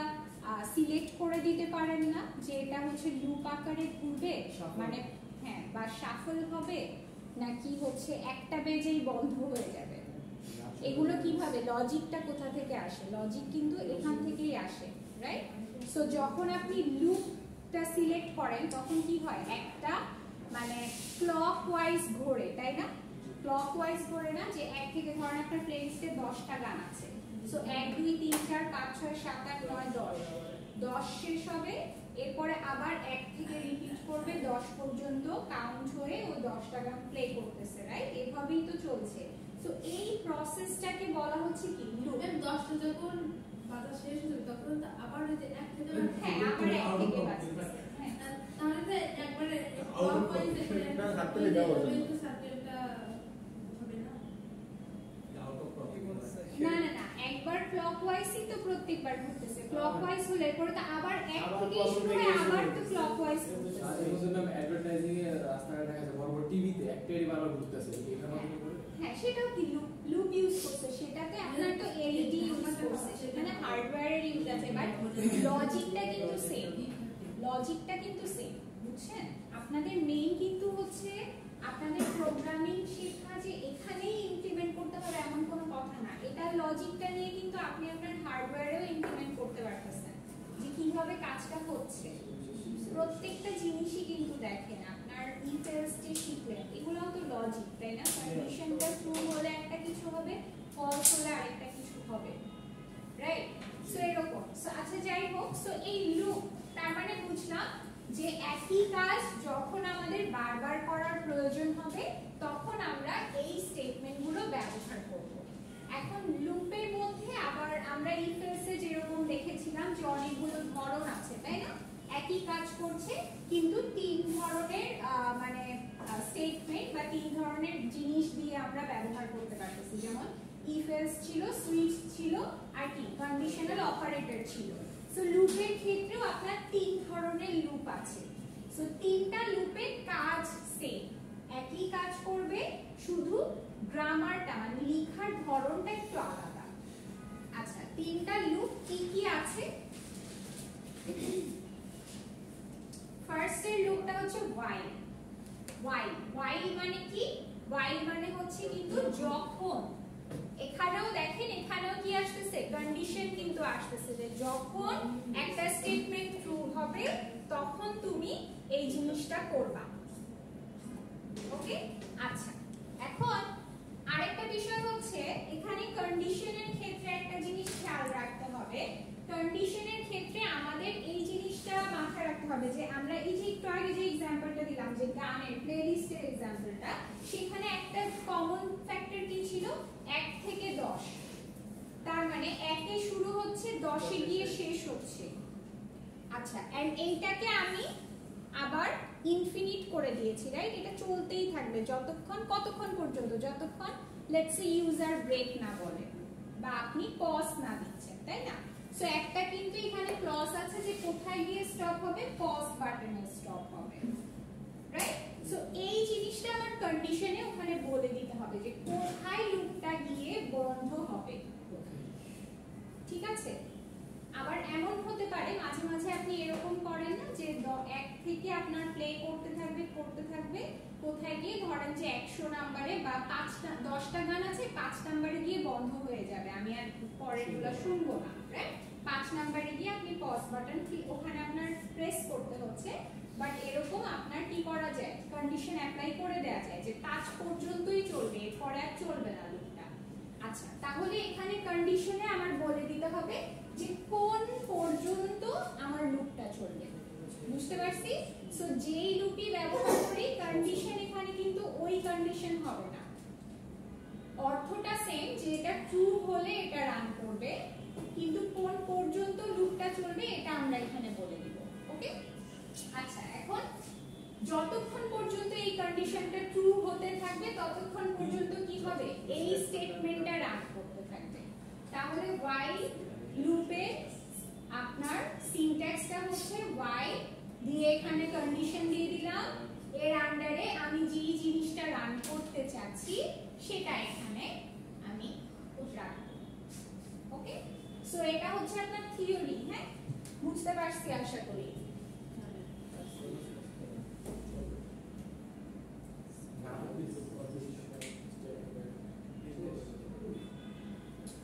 সিলেক্ট করে দিতে পারেন না যে এটা হচ্ছে লুপ আকারে ঘুরবে, মানে হ্যাঁ, বা শাফল হবে নাকি হচ্ছে একটা বেজেই বন্ধ হয়ে যাবে। এগুলো কিভাবে, লজিকটা কোথা থেকে আসে? লজিক কিন্তু এখান থেকেই আসে, রাইট? সো যখন আপনি লুপটা সিলেক্ট করেন তখন কি হয়, একটা মানে ক্লকওয়াইজ ঘোরে, তাই না? ক্লকওয়াইজ ঘোরে না, যে এক থেকে ধরেন আপনার প্লেলিস্টে 10টা গান আছে, সো 1 2 3 4 5 6 7 8 9 10, 10 শেষ হবে, এরপরে আবার 1 থেকে রিপিট করবে 10 পর্যন্ত কাউন্ট হয়ে ওই 10টা গান প্লে করতেছে, রাইট? এভাবেই তো চলছে। সো এই প্রসেসটাকে বলা হচ্ছে কি লুপ। ম্যাম 10টা যখন বাজা শেষ হবে তখন তো আবার ওই যে 1 থেকে হ্যাঁ, আবার 1 থেকে বাজতেছে। হ্যাঁ, তাহলে তো না, সার্কেলে দেওয়া হবে। তো সার্কেলটা হবে না। না না না, একবার ক্লকওয়াইজই তো প্রত্যেকবার ঘুরতেছে। ক্লকওয়াইজ হলে এরপরে তো আবার এক আবার থেকে clockwise শুরু হয়ে থেকে আবার শুরু তো হচ্ছে। ক্লকওয়াইজ আর ঘুরতেছে। এই বছর অ্যাডভার্টাইজিং এ রাস্তাঘাটে দেখা যায় বড় বড় টিভিতে একটাই বারবার ঘুরতেছে এখানে কি করে হ্যাঁ, সেটাও কি লুপ ইউজ করছে, সেটাতে আপনার তো এলইডি ইউজ করছে, সেখানে হার্ডওয়্যারের ইউজ আছে, বাট লজিকটা কিন্তু সেম। লজিকটা কিন্তু সেম, বুঝছেন? আপনাদের মেইন কিন্তু হচ্ছে আপনাদের প্রোগ্রামিং শেখা যে এখানেই ইমপ্লিমেন্ট করতে হবে এমন কোনো কথা না। এটার লজিকটা নিয়ে কিন্তু আপনি আপনার হার্ডওয়্যারেও ইমপ্লিমেন্ট করতে পারতেছেন যে কিভাবে কাজটা হচ্ছে। প্রত্যেকটা জিনিসই কিন্তু দেখেন আপনার ইফ এলস যে শিখলেন এগুলোও তো লজিক, তাই না? কন্ডিশনটা ট্রু হলে একটা কিছু হবে, ফলস হলে আরেকটা কিছু হবে, রাইট? সো এরকম। সো আচ্ছা, যাই হোক, সো এই লুপ তার মানে বুঝলাম যে একই কাজ যখন আমাদের বারবার করার প্রয়োজন হবে তখন আমরা এই স্টেটমেন্টগুলো ব্যবহার করব। এখন লুপের মধ্যে আবার আমরা ইফ এলসে যেরকম দেখেছিলাম যে অনেকগুলো ধরন আছে, তাই না? একই কাজ করছে কিন্তু তিন ধরনের মানে স্টেটমেন্ট বা তিন ধরনের জিনিস দিয়ে আমরা ব্যবহার করতে পারতেছি। যেমন ইফ এলস ছিল, সুইচ ছিল, আর কি কন্ডিশনাল অপারেটর ছিল। সো লুপের ক্ষেত্রেও আপনার তিন ধরনের লুপ আছে। সো তিনটা লুপের কাজ সেম, একই কাজ করবে, শুধু গ্রামারটা মানে লেখার ধরনটা একটু আলাদা। আচ্ছা, তিনটা লুপ কি কি আছে? ফার্স্ট এর লুপটা হচ্ছে while। while মানে কি? while মানে হচ্ছে কিন্তু যখন। এখানেও দেখেন, এখানেও কি আসতেছে? কন্ডিশন কিন্তু আসতেছে যে যখন একটা স্টেটমেন্ট ট্রু হবে তখন তুমি এই জিনিসটা করবা। ওকে, আচ্ছা, এখন আরেকটা বিষয় হচ্ছে এখানে কন্ডিশনের ক্ষেত্রে একটা জিনিস খেয়াল রাখতে হবে। কন্ডিশনের ক্ষেত্রে আমাদের এই জিনিসটা মাথায় রাখতে হবে যে আমরা এই যে একটু আগে যে এক্সাম্পলটা দিলাম যে গানের প্লেলিস্টের এক্সাম্পলটা, সেখানে একটা কমন ফ্যাক্টর কি ছিল? 1 থেকে 10। তার মানে 1 এ শুরু হচ্ছে, 10 এ গিয়ে শেষ হচ্ছে। আচ্ছা, এন্ড এইটাকে আমি আবার ইনফিনিট করে দিয়েছি, রাইট? এটা চলতেই থাকবে যতক্ষণ, কতক্ষণ পর্যন্ত? যতক্ষণ লেটস সে ইউজার ব্রেক না বলে বা আপনি পজ না দিচ্ছেন, তাই না? সো একটা কিন্তু এখানে ক্লজ আছে যে কোথায় গিয়ে স্টপ হবে? পজ বাটনে স্টপ হবে, রাইট? সো এই জিনিসটা আমার কন্ডিশনে ওখানে বলে দিতে হবে যে কোথায় লুপটা গিয়ে বন্ধ হবে। ঠিক আছে? আবার এমন হতে পারে মাঝে মাঝে আপনি এরকম করেন না যে 1 থেকে আপনার প্লে করতে থাকবে, কোথায় গিয়ে ধরেন যে 100 নম্বরে বা 10টা গান আছে, 5 নম্বরে গিয়ে বন্ধ হয়ে যাবে, আমি আর পরেরগুলো শুনবো না, রাইট? 5 নম্বরে গিয়ে আপনি পজ বাটন ওখানে আপনার প্রেস করতে হচ্ছে, বাট এরকম আপনার কি করা যায়? কন্ডিশন অ্যাপ্লাই করে দেওয়া যায় যে 5 পর্যন্তই চলবে, এরপরে আর চলবে না লুপটা। আচ্ছা, তাহলে এখানে কন্ডিশনে আমার বলে দিতে হবে যে কোন পর্যন্ত আমার লুপটা চলবে। বুঝতে পারছি? সো যেই লুপই ব্যবহার করি কন্ডিশন এখানে কিন্তু ওই কন্ডিশন হবে না, অর্থটা সেম যে এটা ট্রু হলে এটা রান করবে, কিন্তু কোন পর্যন্ত লুপটা চলবে এটা আমরা এখানে বলে দিব। ওকে, আচ্ছা, এখন যতক্ষণ পর্যন্ত এই কন্ডিশনটা ট্রু হতে থাকবে ততক্ষণ পর্যন্ত কি হবে? এই স্টেটমেন্টটা রান করতে থাকবে। তাহলে while লুপে আপনার সিনট্যাক্সটা হচ্ছে while দিয়ে এখানে কন্ডিশন দিয়ে দিলাম, এর আন্ডারে আমি যেই জিনিসটা রান করতে চাচ্ছি সেটা এখানে আমি রাখব। ওকে, সো এটা হচ্ছে আপনার থিওরি। হ্যাঁ, বুঝতে পারছি আশা করি।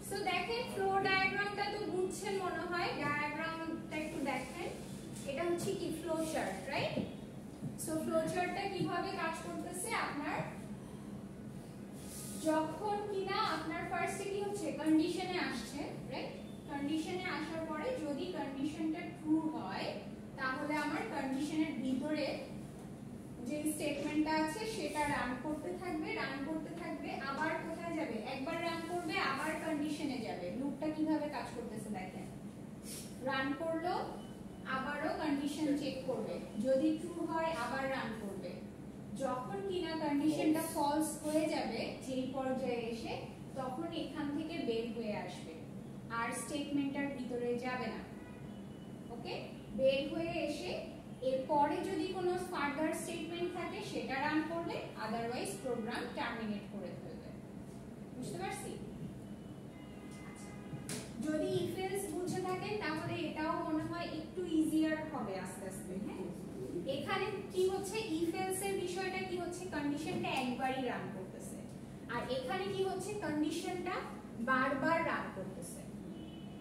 সো দেখেন ফ্লো ডায়াগ্রামটা তো বুঝছেন মনে হয়, ডায়াগ্রামটা একটু দেখেন। এটা হচ্ছে কি flow chart, right? So flow চার্টটা কিভাবে কাজ করতেছে? আপনার যখন কিনা আপনার ফার্স্টে কি হচ্ছে? কন্ডিশনে আসছে, রাইট? কন্ডিশনে আসার পরে যদি কন্ডিশনটা ট্রু হয় তাহলে আমার কন্ডিশনের ভিতরে যে স্টেটমেন্টটা আছে সেটা রান করতে থাকবে, আবার কোথায় যাবে? একবার রান করবে, আবার কন্ডিশনে যাবে। লুপটা কিভাবে কাজ করতেছে দেখেন, রান করলো, আবারও কন্ডিশন চেক করবে, যদি ট্রু হয় আবার রান করবে, যখন কিনা কন্ডিশনটা ফলস হয়ে যাবে যেই পর্যায়ে এসে, তখন এখান থেকে বের হয়ে আসবে, আর স্টেটমেন্টটার ভিতরে যাবে না। ওকে, বের হয়ে এসে এরপরে যদি কোনো ফার্দার স্টেটমেন্ট থাকে সেটা রান করবে, আদারওয়াইজ প্রোগ্রাম টার্মিনেট করে ফেলবে। বুঝতে পারছি? আচ্ছা, যদি ইফ এলস বুঝে থাকেন তাহলে এটাও মনে হয় একটু ইজিয়ার হবে আস্তে আস্তে। হ্যাঁ, এখানে কি হচ্ছে, ইফ এলস এর বিষয়টা কি হচ্ছে, কন্ডিশনটা একবারই রান করতেছে, আর এখানে কি হচ্ছে, কন্ডিশনটা বারবার রান করতেছে,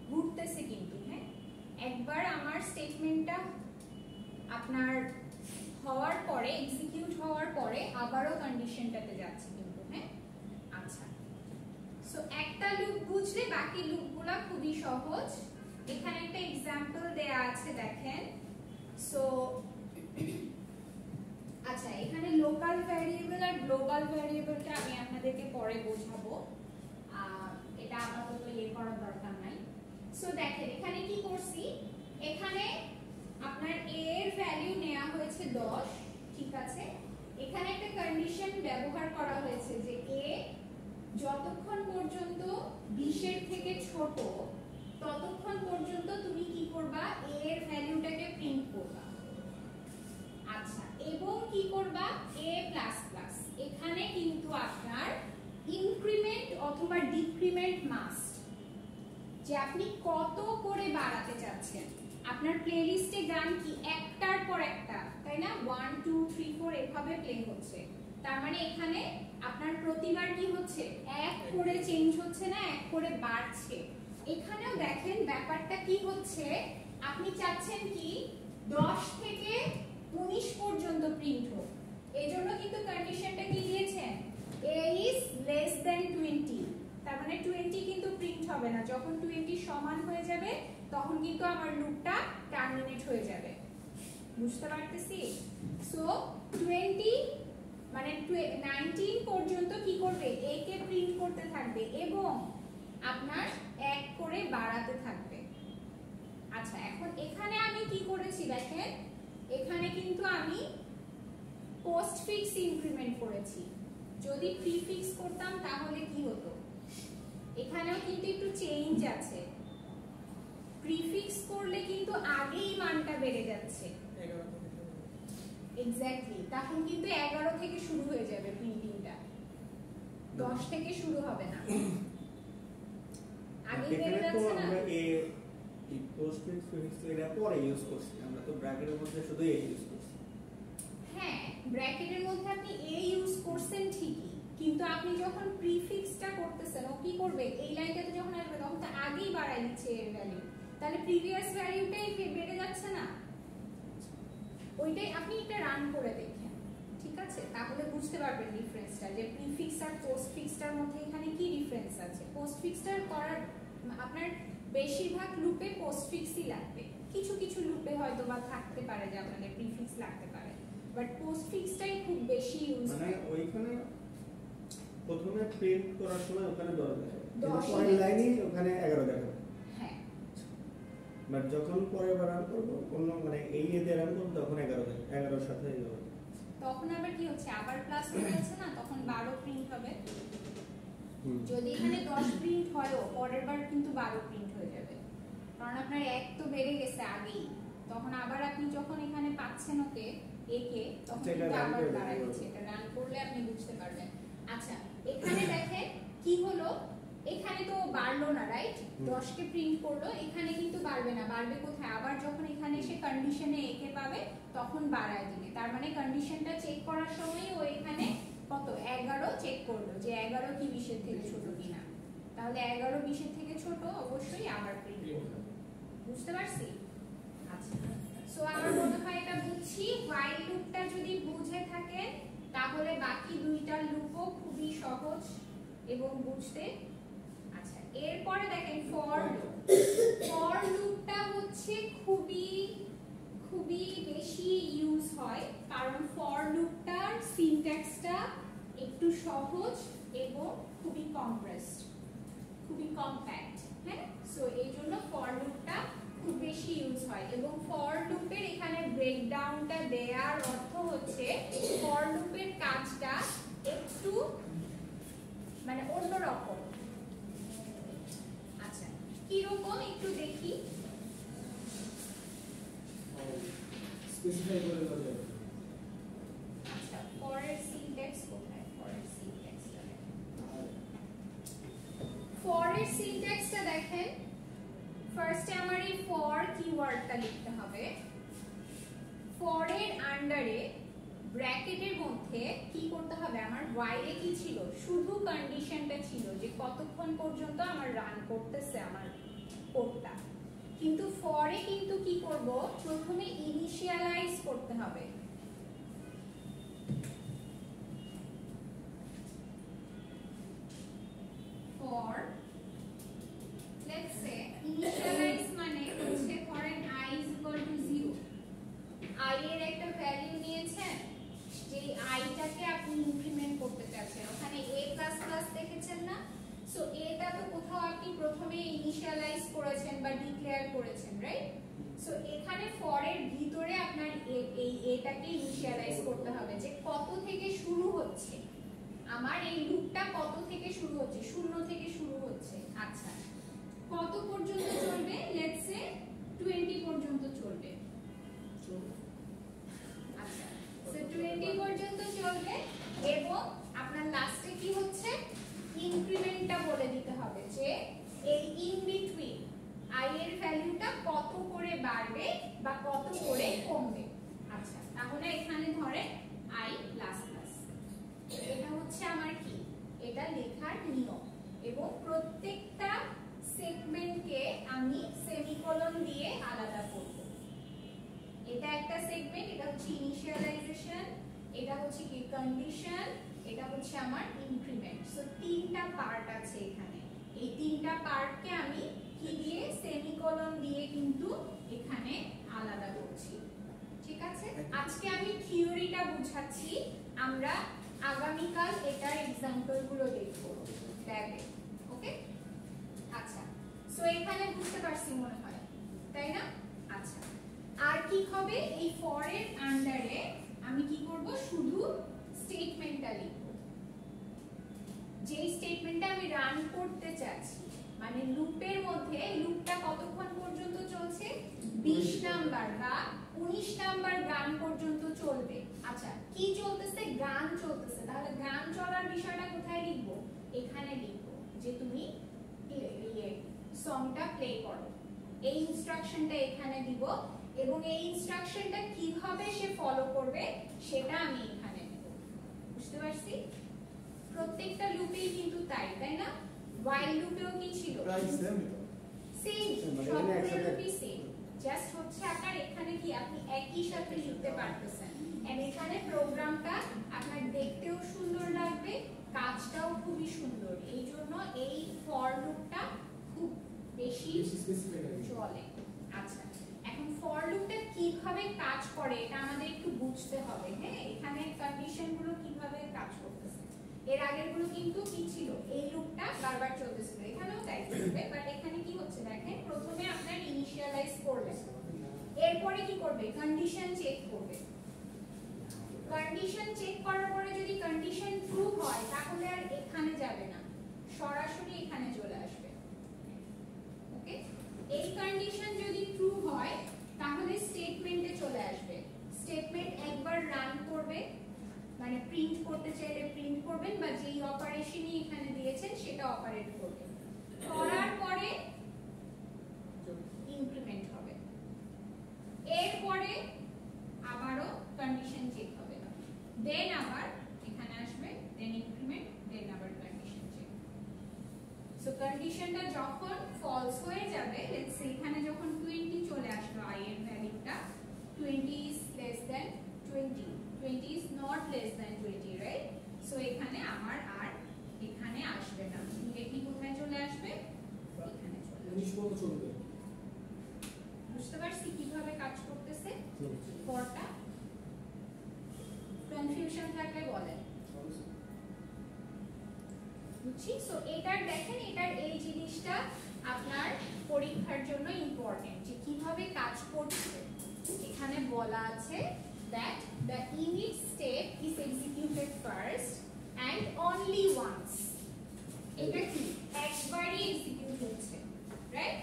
ঘুরতেছে কিন্তু। হ্যাঁ, একবার আমার স্টেটমেন্টটা আপনার হওয়ার পরে, এক্সিকিউট হওয়ার পরে আবারও কন্ডিশনটাতে যাচ্ছে কিন্তু। হ্যাঁ, আচ্ছা, সো একটা লুপ বুঝলে বাকি লুপগুলো খুবই সহজ। এখানে একটা এক্সাম্পল দেয়া আছে, দেখেন। সো আচ্ছা, এখানে লোকাল ভ্যারিয়েবল আর গ্লোবাল ভ্যারিয়েবলটা আমি আপনাদেরকে পরে বোঝাবো, এটা আপাতত ইয়ে করার দরকার নাই। সো দেখেন এখানে কি করছি, এখানে আপনার a এর ভ্যালু নেওয়া হয়েছে 10, ঠিক আছে। এখানে একটা কন্ডিশন ব্যবহার করা হয়েছে যে a যতক্ষণ পর্যন্ত 20 এর থেকে ছোট ততক্ষণ পর্যন্ত তুমি কি করবা, a এর ভ্যালুটাকে প্রিন্ট করবা। আচ্ছা, এবং কি করবা, a++। এখানে কিন্তু আপনার ইনক্রিমেন্ট অথবা ডিক্রিমেন্ট মাস্ট, যে আপনি কত করে বাড়াতে চাচ্ছেন। আপনার প্লেলিস্টে গান কি একটার পর একটা, তাই না, 1 2 3 4 এভাবে প্লে হচ্ছে, তার মানে এখানে আপনার প্রতিবার কি হচ্ছে, এক করে চেঞ্জ হচ্ছে না, এক করে বাড়ছে। এখানেও দেখেন ব্যাপারটা কি হচ্ছে, আপনি চাচ্ছেন কি 10 থেকে 19 পর্যন্ত প্রিন্ট হোক, এজন্য কিন্তু কন্ডিশনটা কি দিয়েছেন, a is less than 20, তার মানে 20 কিন্তু প্রিন্ট হবে না। যখন 20 সমান হয়ে যাবে তখন কিন্তু আমার লুপটা টার্মিনেট হয়ে যাবে। বুঝতে পারতেছি? সো 20 মানে 19 পর্যন্ত কি করবে, a কে প্রিন্ট করতে থাকবে এবং আপনার এক করে বাড়াতে থাকবে। আচ্ছা, এখন এখানে আমি কি করেছি দেখেন, এখানে কিন্তু আমি পোস্টফিক্স ইনক্রিমেন্ট করেছি। যদি প্রিফিক্স করতাম তাহলে কি হতো, এখানেও কিন্তু একটু চেঞ্জ আছে। প্রিফিক্স করলে কিন্তু আগেই মানটা বেড়ে যাচ্ছে, এক্স্যাক্টলি, তখন কিন্তু 11 থেকে শুরু হয়ে যাবে প্রিন্টিংটা, 10 থেকে শুরু হবে না, আগে বেড়ে যাচ্ছে না। আমরা এই পোস্টফিক্স প্রিফিক্স এর পরে ইউজ করছি, আমরা তো ব্র্যাকেটের মধ্যে শুধু এই ইউজ করছি। হ্যাঁ, ব্র্যাকেটের মধ্যে আপনি a ইউজ করছেন ঠিকই, কিন্তু আপনি যখন প্রিফিক্সটা করতেছেন ও কি করবে, এই লাইনটাতে যখন আসবে তখন তো আগেই বাড়াই দিচ্ছে এর ভ্যালু, তাহলে প্রিভিয়াস ভ্যালুটাই বেড়ে যাচ্ছে না। ওইটাই আপনি এটা রান করে দেখেন, ঠিক আছে, তাহলে বুঝতে পারবেন ডিফারেন্সটা, যে প্রিফিক্স আর পোস্টফিক্সটার মধ্যে এখানে কি ডিফারেন্স আছে। পোস্টফিক্সটা করার আপনার বেশিরভাগ লুপে পোস্টফিক্সই লাগবে, কিছু কিছু লুপে হয়তো বা থাকতে পারে যে আপনাদের প্রিফিক্স লাগতে পারে, বাট পোস্টফিক্সটাই খুব বেশি ইউজ মানে হয়। ওইখানে প্রথমে প্রিন্ট করার সময় ওখানে 10 দেখাবে, 10 পরের লাইনে ওখানে 11 দেখাবে। হ্যাঁ, বাট যখন পরে রান করব অন্য মানে এই দিয়ে রান করব তখন 11 দেখাবে, 11 এর সাথে যাবে। তখন আবার কি হচ্ছে, আবার প্লাস হয়ে যাচ্ছে না, তখন 12 প্রিন্ট হবে। যদি এখানে 10 প্রিন্ট হয়ও পরের বার কিন্তু 12 প্রিন্ট হয়ে যাবে, কারণ আপনার এক তো বেড়ে গেছে আগেই, তখন আবার আপনি যখন এখানে পাচ্ছেন ওকে একে, তখন কিন্তু আবার বাড়াই দিচ্ছে। এটা রান করলে আপনি বুঝতে পারবেন। আচ্ছা, এখানে দেখেন কি হলো, এখানে তো বাড়লো না, রাইট, 10 কে প্রিন্ট করলো, এখানে কিন্তু বাড়বে না, বাড়বে কোথায়, আবার যখন এখানে এসে কন্ডিশনে একে পাবে তখন বাড়ায় দিবে। তার মানে কন্ডিশনটা চেক করার সময় ও এখানে কত 11 চেক করলো যে 11 কি 20 এর থেকে ছোট কিনা, তাহলে 11 20 এর থেকে ছোট, অবশ্যই আবার প্রিন্ট করবে। বুঝতে পারছি? আচ্ছা, সো আমার মনে হয় এটা বুঝছি। while লুপটা যদি বুঝে থাকেন তাহলে বাকি দুইটা লুপও খুবই সহজ এবং বুঝতে। আচ্ছা, এরপরে দেখেন ফর লুপ। ফর লুপটা হচ্ছে খুবই বেশি ইউজ হয়, কারণ ফর লুপটার সিনট্যাক্সটা একটু সহজ এবং খুবই কম্প্রেসড, খুবই কম্প্যাক্ট। হ্যাঁ, সো এই জন্য ফর লুপটা খুব বেশি ইউজ হয়। এবং ফর লুপের এখানে ব্রেকডাউনটা দেওয়ার অর্থ হচ্ছে ফর লুপের কাজটা একটু মানে অন্যরকম। আচ্ছা কিরকম একটু দেখি। স্পেসিফাই করে বলে আচ্ছা ফরের সিনট্যাক্স কোথায়? ফরের সিনট্যাক্সটা দেখেন, ফরের সিনট্যাক্সটা দেখেন। ফার্স্টে আমার এই ফর কিওয়ার্ডটা লিখতে হবে। ফরের আন্ডারে ব্র্যাকেটের মধ্যে কি করতে হবে? আমার বাইরে কি ছিল? শুধু কন্ডিশনটা ছিল যে কতক্ষণ পর্যন্ত আমার রান করতেছে আমার কোডটা। কিন্তু ফরে কিন্তু কি করব? প্রথমে ইনিশিয়ালাইজ করতে হবে। ফর let's say initialize মানে হচ্ছে for an I is equal to 0, I এর একটা ভ্যালু নিয়েছেন, যে I টাকে আপনি ইনক্রিমেন্ট করতে চাচ্ছেন। ওখানে a++ দেখেছেন না? সো এটা তো কোথাও আপনি প্রথমে ইনিশিয়ালাইজ করেছেন বা ডিক্লেয়ার করেছেন, রাইট? সো এখানে ফর এর ভিতরে আপনার এই এটাকে ইনিশিয়ালাইজ করতে হবে যে কত থেকে শুরু হচ্ছে আমার এই লুপটা, কত থেকে শুরু হচ্ছে? 0 থেকে শুরু হচ্ছে। আচ্ছা কত পর্যন্ত চলবে? লেটস সে 20 পর্যন্ত চলবে। আচ্ছা সো 20 পর্যন্ত চলবে এবং আপনার লাস্টে কি হচ্ছে? ইনক্রিমেন্টটা বলে দিতে হবে যে এই ইন বিটুইন I এর ভ্যালুটা কত করে বাড়বে বা কত করে কমবে। আচ্ছা তাহলে এখানে ধরে I++, এটা হচ্ছে আমার কি? এটা লেখার নিয়ম। এবং প্রত্যেকটা সেগমেন্টকে আমি সেমিকোলন দিয়ে আলাদা করব। এটা একটা সেগমেন্ট, এটা হচ্ছে ইনিশিয়ালাইজেশন, এটা হচ্ছে কি কন্ডিশন, এটা হচ্ছে আমার ইনক্রিমেন্ট। সো তিনটা পার্ট আছে এখানে। এই তিনটা পার্টকে আমি কি দিয়ে? সেমিকোলন দিয়ে কিন্তু এখানে আলাদা করছি। ঠিক আছে? আজকে আমি থিওরিটা বুঝাচ্ছি, আমরা আগামীকাল এটার एग्जांपल গুলো দেখব ল্যাবে। ওকে আচ্ছা সো এখানে বুঝতে পারছি মনে হয়, তাই না? আচ্ছা আর কি হবে? এই ফর এর আন্ডারে আমি কি করব? শুধু স্টেটমেন্টটা লিখব, যেই স্টেটমেন্টটা আমি রান করতে চাচ্ছি। মানে লুপের মধ্যে লুপটা কতক্ষণ পর্যন্ত চলছে? 20 নাম্বার বা 19 নাম্বার গান পর্যন্ত চলবে। আচ্ছা কি চলতেছে? গান চলতেছে। তাহলে গান চলার বিষয়টা কোথায় লিখব? এখানে লিখব যে তুমি সংটা প্লে করো। এই ইনস্ট্রাকশনটা এখানে দিব এবং এই ইনস্ট্রাকশনটা কিভাবে সে ফলো করবে সেটা আমি এখানে দেব। বুঝতে পারছি? প্রত্যেকটা লুপেই কিন্তু তাই না? while লুপেও কি ছিল? প্রায় সেম সেম, সবগুলো লুপই সেম। জাস্ট হচ্ছে আপনার এখানে কি আপনি একই সাথে লিখতে পারতেছেন। এন্ড এখানে প্রোগ্রামটা আপনার দেখতেও সুন্দর লাগবে, কাজটাও খুবই সুন্দর। এই জন্য এই ফর লুপটা খুব বেশি স্পেসিফাই চলে। আচ্ছা এখন ফর লুপটা কিভাবে কাজ করে এটা আমাদের একটু বুঝতে হবে। হ্যাঁ এখানে কন্ডিশনগুলো কিভাবে কাজ করতেছে। এর আগের গুলো কিন্তু কি ছিল? এই লুপটা বারবার চলতেছিল, এখানেও তাই চলবে। বাট এখানে কি হচ্ছে দেখেন, প্রথমে আপনার ইনিশিয়ালাইজ করবে, এরপরে কি করবে? কন্ডিশন চেক করবে। কন্ডিশন চেক করার পরে যদি কন্ডিশন ট্রু হয় তাহলে আর এখানে যাবে না, সরাসরি এখানে চলে আসবে। ওকে এই কন্ডিশন যদি ট্রু হয় তাহলে স্টেটমেন্টে চলে আসবে। স্টেটমেন্ট একবার রান করবে, মানে প্রিন্ট করতে চাইলে প্রিন্ট করবেন বা যেই অপারেশনই এখানে দিয়েছেন সেটা অপারেট করবেন। করার পরে ইনক্রিমেন্ট হবে, এরপরে আবারও কন্ডিশন চেক হবে, দেন আবার এখানে আসবে, দেন ইনক্রিমেন্ট, দেন আবার কন্ডিশন চেক। সো কন্ডিশনটা যখন ফলস হয়ে যাবে, লেটস সে এখানে যখন 20 চলে আসলো I এর ভ্যালুটা, 20 is less than 20, 20 is not less than 20, right? So এখানে আমার আর এখানে আসবে না, ডিরেক্টলি কোথায় চলে আসবে? এখানে চলে আসবে। 19 পর্যন্ত চলবে। বুঝতে পারছি কিভাবে কাজ করতেছে ফরটা? কনফিউশন থাকলে বলেন। বুঝছি? সো এটার দেখেন, এটার এই জিনিসটা আপনার পরীক্ষার জন্য ইম্পর্টেন্ট যে কিভাবে কাজ করছে। এখানে বলা আছে that the init step is executed first and only once. এটা কি একবারই এক্সিকিউট হচ্ছে, right?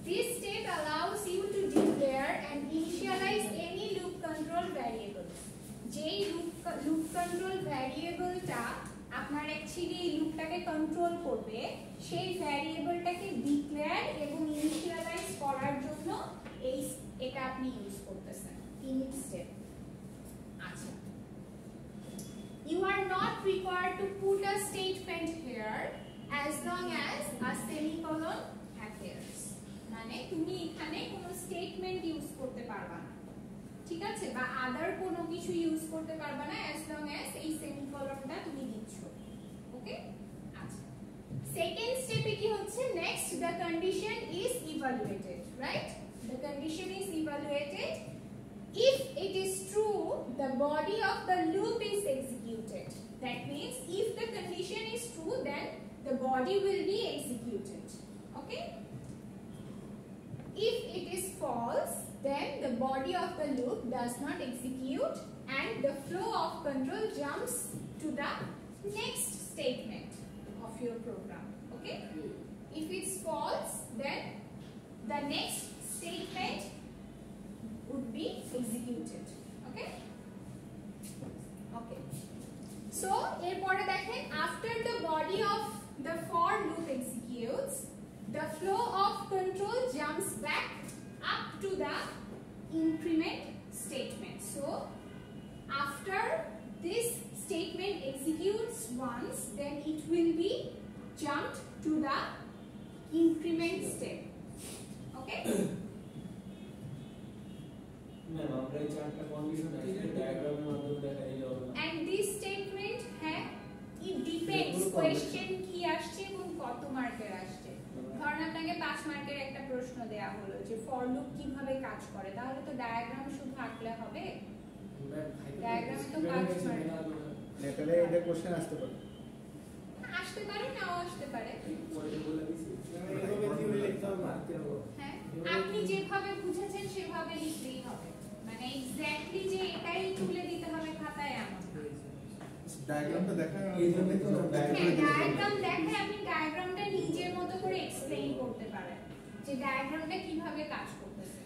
This step allows you to declare and initialize any loop control variable. যেই loop control variableটা আপনার অ্যাকচুয়ালি এই লুপটাকে কন্ট্রোল করবে, সেই ভ্যারিয়েবলটাকে ডিক্লেয়ার এবং ইনিশিয়ালাইজ করার জন্য এটা আপনি ইউজ করতেছেন init step. আচ্ছা, you are not required to put a statement here as long as a semicolon appears. মানে তুমি এখানে কোনো স্টেটমেন্ট ইউজ করতে পারবা না, ঠিক আছে, বা আদার কোনো কিছু ইউজ করতে পারবা না as long as এই সেমিকলনটা তুমি দিচ্ছ। ওকে, আচ্ছা, সেকেন্ড স্টেপে কি হচ্ছে, next the condition is evaluated, right? The condition is evaluated. If it is true, the body of the loop is executed. That means if the condition is true, then the body will be executed. Okay? If it is false, then the body of the loop does not execute and the flow of control jumps to the next statement of your program. Okay? If it's false, then the next statement would be executed. Okay? Okay. So, এরপরে দেখেন, after the body of the for loop executes, the flow of control jumps back up to the increment statement. So, after this statement executes once, then it will be jumped to the increment step. Okay? Ma'am আমরা এই চারটা condition একটা ডায়াগ্রামের মাধ্যমে দেখাই যাবে না। And this statement, হ্যাঁ, it depends question কি আসছে এবং কত মার্কের আসছে। ধরেন আপনাকে 5 মার্কের একটা প্রশ্ন দেয়া হলো যে ফর লুপ কিভাবে কাজ করে, তাহলে তো ডায়াগ্রাম শুধু আঁকলে হবে, ডায়াগ্রামে তো কাজ করে না। তাহলে এটা কোশ্চেন আসতে পারে, আসতে পারে, নাও আসতে পারে। পরে বলে দিছি এভাবে থিওরি লিখতে হবে, মারতে হবে। হ্যাঁ, আপনি যেভাবে বুঝেছেন সেভাবে লিখলেই হবে, মানে এক্স্যাক্টলি যে এটাই তুলে দিতে হবে খাতায় এমন না। ডায়াগ্রামটা দেখা এই জন্যই তো ডায়াগ্রাম দেখে আপনি ডায়াগ্রামটা নিজের মতো করে এক্সপ্লেইন করতে পারেন যে ডায়াগ্রামটা কিভাবে কাজ করতেছে।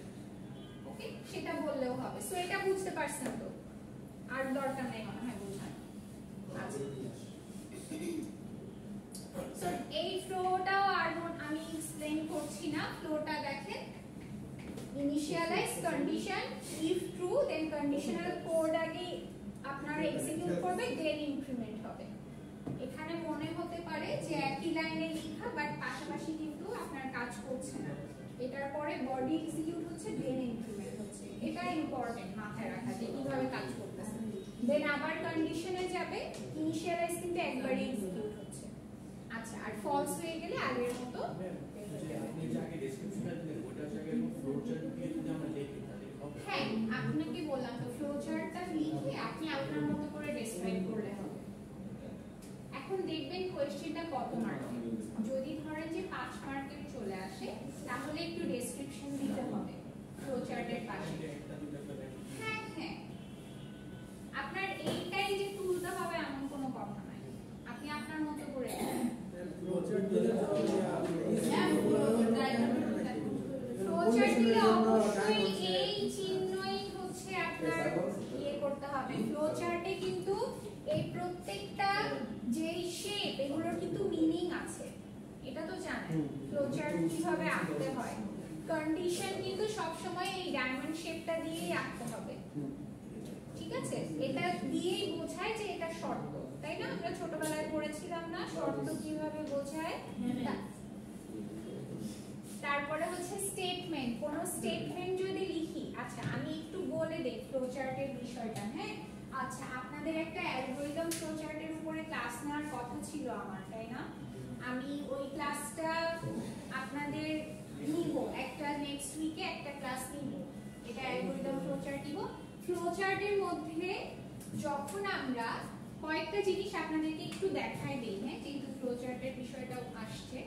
ওকে, সেটা বললেও হবে। সো এটা বুঝতে পারছেন তো, আর দরকার নেই মনে হয় বোঝার। আচ্ছা, সো এই ফ্লোটাও আর আমি এক্সপ্লেইন করছি না, ফ্লোটা দেখেন, initialize condition, if true then conditional code আগে আপনার এক্সিকিউট করবে, দেন ইনক্রিমেন্ট হবে। এখানে মনে হতে পারে যে একই লাইনে লেখা, বাট পাশাপাশি কিন্তু আপনার কাজ করছে না, এটার পরে বডি এক্সিকিউট হচ্ছে, দেন ইনক্রিমেন্ট হচ্ছে। এটা ইম্পর্টেন্ট মাথায় রাখা যে কিভাবে কাজ করতেছে। দেন আবার কন্ডিশনে যাবে, ইনিশিয়ালাইজ কিন্তু একবারই এক্সিকিউট হচ্ছে। আচ্ছা, আর ফলস হয়ে গেলে আগের মতো আপনি যাকে ডেসক্রিপশনটা দিলেন ওটার জায়গায় কোনো ফ্লো চার্ট দিয়ে যদি আমরা লিখি তাহলে হবে। হ্যাঁ, আপনাকে বললাম তো ফ্লো চার্টটা লিখে আপনি আপনার মতো করে ডেসক্রাইব করলে হবে। এখন দেখবেন কোয়েশ্চেনটা কত মার্কের। যদি ধরেন যে 5 মার্কের চলে আসে, তাহলে একটু ডেসক্রিপশন দিতে হবে ফ্লো চার্টের পাশে। হ্যাঁ হ্যাঁ, আপনার এইটাই যে তুলতে হবে এমন কোনো কথা নাই, আপনি আপনার মতো করে প্রজেক্ট দিলে তো ফ্লোচার্ট দিলে অবশ্যই এই চিহ্নই হচ্ছে আপনার ইয়ে করতে হবে। ফ্লোচার্টে কিন্তু এই প্রত্যেকটা যে শেপ এগুলোর কিন্তু মিনিং আছে, এটা তো জানেন ফ্লোচার্ট কিভাবে আঁকতে হয়। কন্ডিশন কিন্তু সব সময় এই ডায়মন্ড শেপটা দিয়েই আঁকতে হবে, ঠিক আছে? এটা দিয়েই বোঝায় যে এটা শর্ত, তাই না? আমরা ছোটবেলায় পড়েছিলাম না শর্ত কিভাবে বোঝায়। তারপরে হচ্ছে স্টেটমেন্ট, কোন স্টেটমেন্ট যদি লিখি, আচ্ছা আমি একটু বলে দেই ফ্লোচার্টের বিষয়টা। হ্যাঁ, আচ্ছা আপনাদের একটা অ্যালগরিদম ফ্লোচার্টের উপরে ক্লাস নেওয়ার কথা ছিল আমার, তাই না? আমি ওই ক্লাসটা আপনাদের নিব, একটা নেক্সট উইকে একটা ক্লাস নিব, এটা অ্যালগরিদম ফ্লোচার্ট নিব। ফ্লোচার্টের মধ্যে যখন আমরা কয়েকটা জিনিস আপনাদেরকে একটু দেখাই দেই, হ্যাঁ, যেহেতু ফ্লোচার্টের বিষয়টাও আসছে।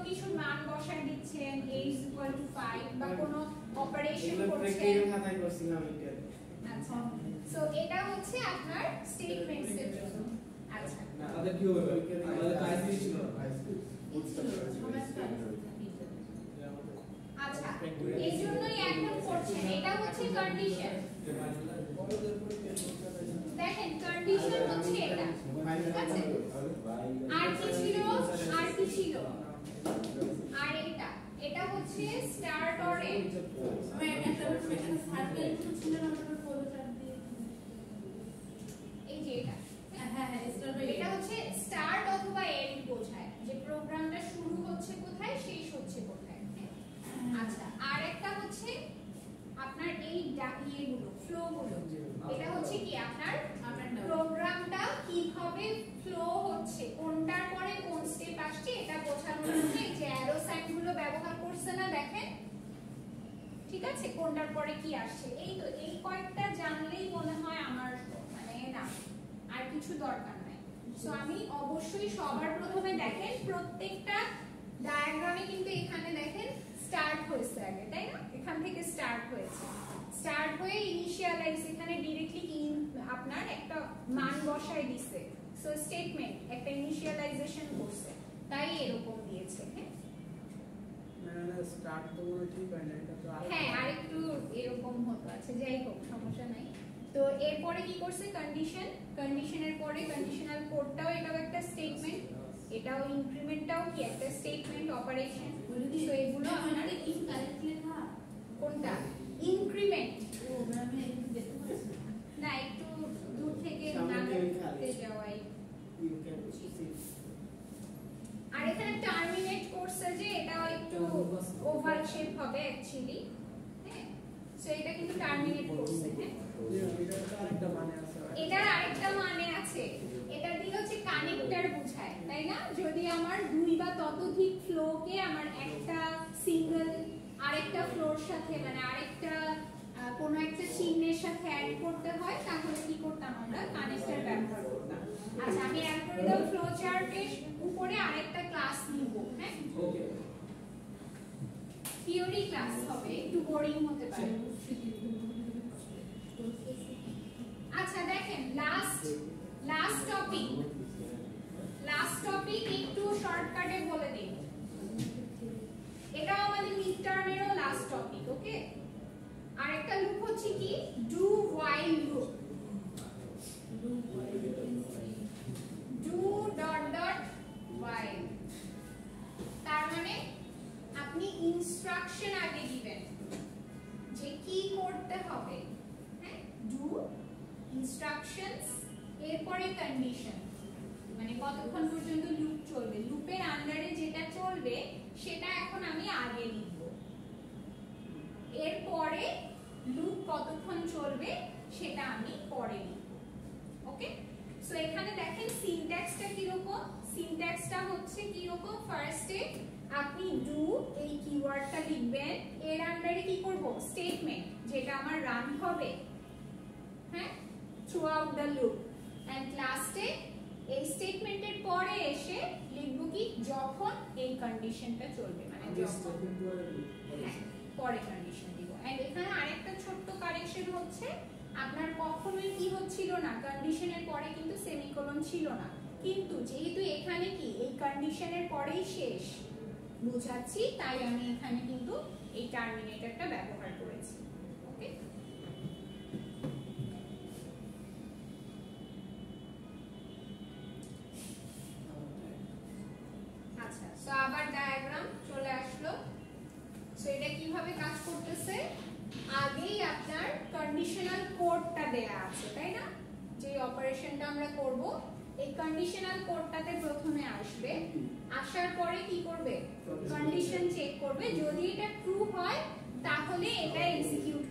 কিছু মান বসায় দিচ্ছেন a = 5 বা কোনো অপারেশন এগুলো করছেন। প্র্যাকটিক্যাল খাতায় করছিলাম এটা। আচ্ছা, সো এটা হচ্ছে আপনার স্টেটমেন্টস এর জন্য। আচ্ছা, না তাদের কি হবে আমাদের তো আইসি ছিল না আচ্ছা, এই জন্যই এখন করছেন। এটা হচ্ছে কন্ডিশন। দেখেন কন্ডিশন হচ্ছে এটা, ঠিক আছে? আর কি ছিল? আর কি ছিল? আর এটা হচ্ছে স্টার্ট অর এন্ড। আমি একটা সার্কেল একটু ছিল না, ওটা ফলো চার্ট দিয়ে এই যে এটা, হ্যাঁ স্টার্ট এটা হচ্ছে স্টার্ট অথবা এন্ড বোঝায় যে প্রোগ্রামটা শুরু হচ্ছে কোথায়, শেষ হচ্ছে কোথায়। আচ্ছা, আর একটা হচ্ছে আপনার এই ইয়েগুলো, ফ্লো গুলো। এটা হচ্ছে কি আপনার প্রোগ্রামটা কিভাবে ফ্লো হচ্ছে, কোনটার পরে কোন স্টেপ আসছে এটা বোঝানোর জন্য এই যে অ্যারো সাইন গুলো ব্যবহার করছে না, দেখেন, ঠিক আছে? কোনটার পরে কি আসছে, এই তো এই কয়েকটা জানলেই মনে হয় আমার মানে না, আর কিছু দরকার নাই। সো আমি অবশ্যই সবার প্রথমে দেখেন প্রত্যেকটা ডায়াগ্রামে কিন্তু এখানে দেখেন স্টার্ট হয়েছে আগে, তাই না? এখান থেকে স্টার্ট হয়েছে, স্টার্ট হয়ে ইনিশিয়ালাইজ, এখানে ডাইরেক্টলি আপনার একটা মান বসায় দিছে। সো স্টেটমেন্ট একটা ইনিশিয়ালাইজেশন করছে, তাই এরকম দিয়েছে। স্টার্ট তো মনে ঠিক হয় না, এটা তো হ্যাঁ, আরেকটু এরকম হতো। আচ্ছা, যাই হোক, সমস্যা নাই। তো এরপরে কি করছে? কন্ডিশন। কন্ডিশনের পরে কন্ডিশনাল কোডটাও, এটাও একটা স্টেটমেন্ট, এটাও ইনক্রিমেন্টটাও কি একটা স্টেটমেন্ট অপারেশন। তো এগুলো আপনার ইনকারেক্ট লেখা কোনটা? ইনক্রিমেন্ট ও আমি একটু দেখতে পাচ্ছি না, একটু দূর থেকে সামনে না থেকে করতে যাওয়াই। You can see. আর এখানে টার্মিনেট করছে যে এটাও একটু ওভাল শেপ হবে অ্যাকচুয়ালি। হ্যাঁ, সো এটা কিন্তু টার্মিনেট করছে। হ্যাঁ, এটা তো আরেকটা মানে আছে। এটার আরেকটা মানে আছে, এটা দিয়ে হচ্ছে কানেক্টর বোঝায়, তাই না? যদি আমার দুই বা ততোধিক ফ্লোকে আমার একটা সিঙ্গেল আরেকটা ফ্লোর সাথে মানে আরেকটা কোনো একটা চিহ্নের সাথে অ্যাড করতে হয়, তাহলে কি করতাম? আমরা কানেক্টর ব্যবহার করতাম। আচ্ছা, আমি অ্যালগরিদম ফ্লো চার্টের উপরে আরেকটা ক্লাস নিব। হ্যাঁ, ওকে, থিওরি ক্লাস হবে, একটু বোরিং হতে পারে। আচ্ছা, দেখেন লাস্ট টপিক একটু শর্টকাটে বলে দিই। এটাও আমাদের মিড টার্মেরও লাস্ট টপিক। ওকে, আরেকটা লুপ হচ্ছে কি? Do while loop. Do dot dot while, তার মানে আপনি ইনস্ট্রাকশন আগে দিবেন যে কি করতে হবে। হ্যাঁ, ডু ইনস্ট্রাকশনস, এরপরে কন্ডিশন, মানে কতক্ষণ পর্যন্ত লুপ চলবে, লুপের আন্ডারে যেটা চলবে সেটা এখন আমি আগে লিখব, এরপরে লুপ কতক্ষণ চলবে সেটা আমি পরে লিখব। ওকে, সো এখানে দেখেন সিনট্যাক্সটা কি রকম। সিনট্যাক্সটা হচ্ছে কি রকম? ফার্স্টে আপনি ডু এই কিওয়ার্ডটা লিখবেন, এর আন্ডারে কি করব? স্টেটমেন্ট, যেটা আমার রান হবে, হ্যাঁ, throughout the loop, and লাস্টে এই স্টেটমেন্টের পরে এসে লিখব কি? যখন এই কন্ডিশনটা চলবে, মানে যখন পরে কন্ডিশন দিব। এন্ড এখানে আরেকটা ছোট্ট কারেকশন হচ্ছে, আপনার কখনোই কি হচ্ছিল না, কন্ডিশনের পরে কিন্তু সেমিকোলন ছিল না, কিন্তু যেহেতু এখানে কি এই কন্ডিশনের পরেই শেষ বুঝাচ্ছি, তাই আমি এখানে কিন্তু এই টার্মিনেটরটা ব্যবহার করেছি। ওকে, আচ্ছা, সো আবার ডায়াগ্রাম চলে আসলো। সো এটা কিভাবে কাজ করতেছে? আগেই আপনার কন্ডিশনাল কোডটা দেয়া আছে, তাই না? যে অপারেশনটা আমরা করব, এই কন্ডিশনাল কোডটাতে প্রথমে আসবে, আসার পরে কি করবে? কন্ডিশন চেক করবে, যদি এটা ট্রু হয় তাহলে এটা এক্সিকিউট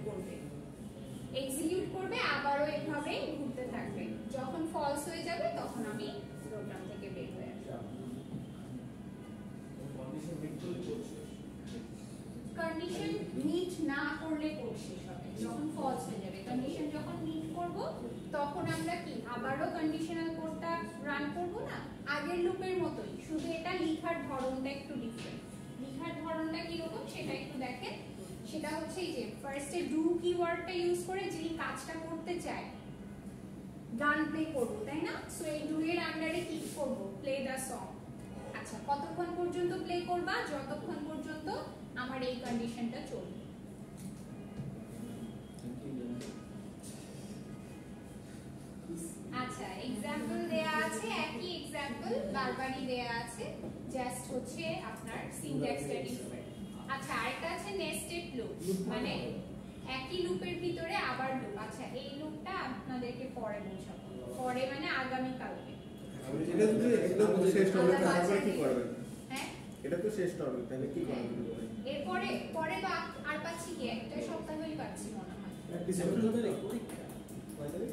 করবে, আবারও এইভাবে ঘুরতে থাকবে, যখন ফলস হয়ে যাবে তখন আমি প্রোগ্রাম থেকে বের হয়ে আসব। কন্ডিশন মিট না করলে কোড শেষ হবে, যখন ফলস হয়ে যাবে। কন্ডিশন যখন মিট করব তখন আমরা কি আবারও কন্ডিশনাল কোডটা রান করব না, আগের লুপের মতোই, শুধু এটা লেখার ধরনটা একটু ডিফারেন্ট। সেটা হচ্ছে এই যে ফার্স্টে ডু কিওয়ার্ডটা ইউজ করে যেই কাজটা করতে চায় গান প্লে করব তাই না? সো এই ডু এর আন্ডারে কি করব? Play the song. আচ্ছা কতক্ষণ পর্যন্ত প্লে করবা? যতক্ষণ পর্যন্ত আমার এই কন্ডিশনটা চলবে। আচ্ছা এক্সাম্পল দেয়া আছে, একই এক্সাম্পল বারবারই দেয়া আছে, জাস্ট হচ্ছে আপনার সিনট্যাক্সটা ডিফারেন্ট। আচ্ছা আরেকটা আছে নেস্টেড লুপ, মানে একই লুপের ভিতরে আবার লুপ। আচ্ছা এই লুপটা আপনাদেরকে পরে বোঝাবো, পরে মানে আগামী কালকে। এটা তো শেষ হবে, তারপরে কি করবেন? হ্যাঁ এটা তো শেষ হবে, তাহলে কি করবেন? এরপরে পরে তো আর পাচ্ছি কি, একটা সপ্তাহই পাচ্ছি মনে হয়। ডিসেম্বর 14 তারিখ কয় তারিখ?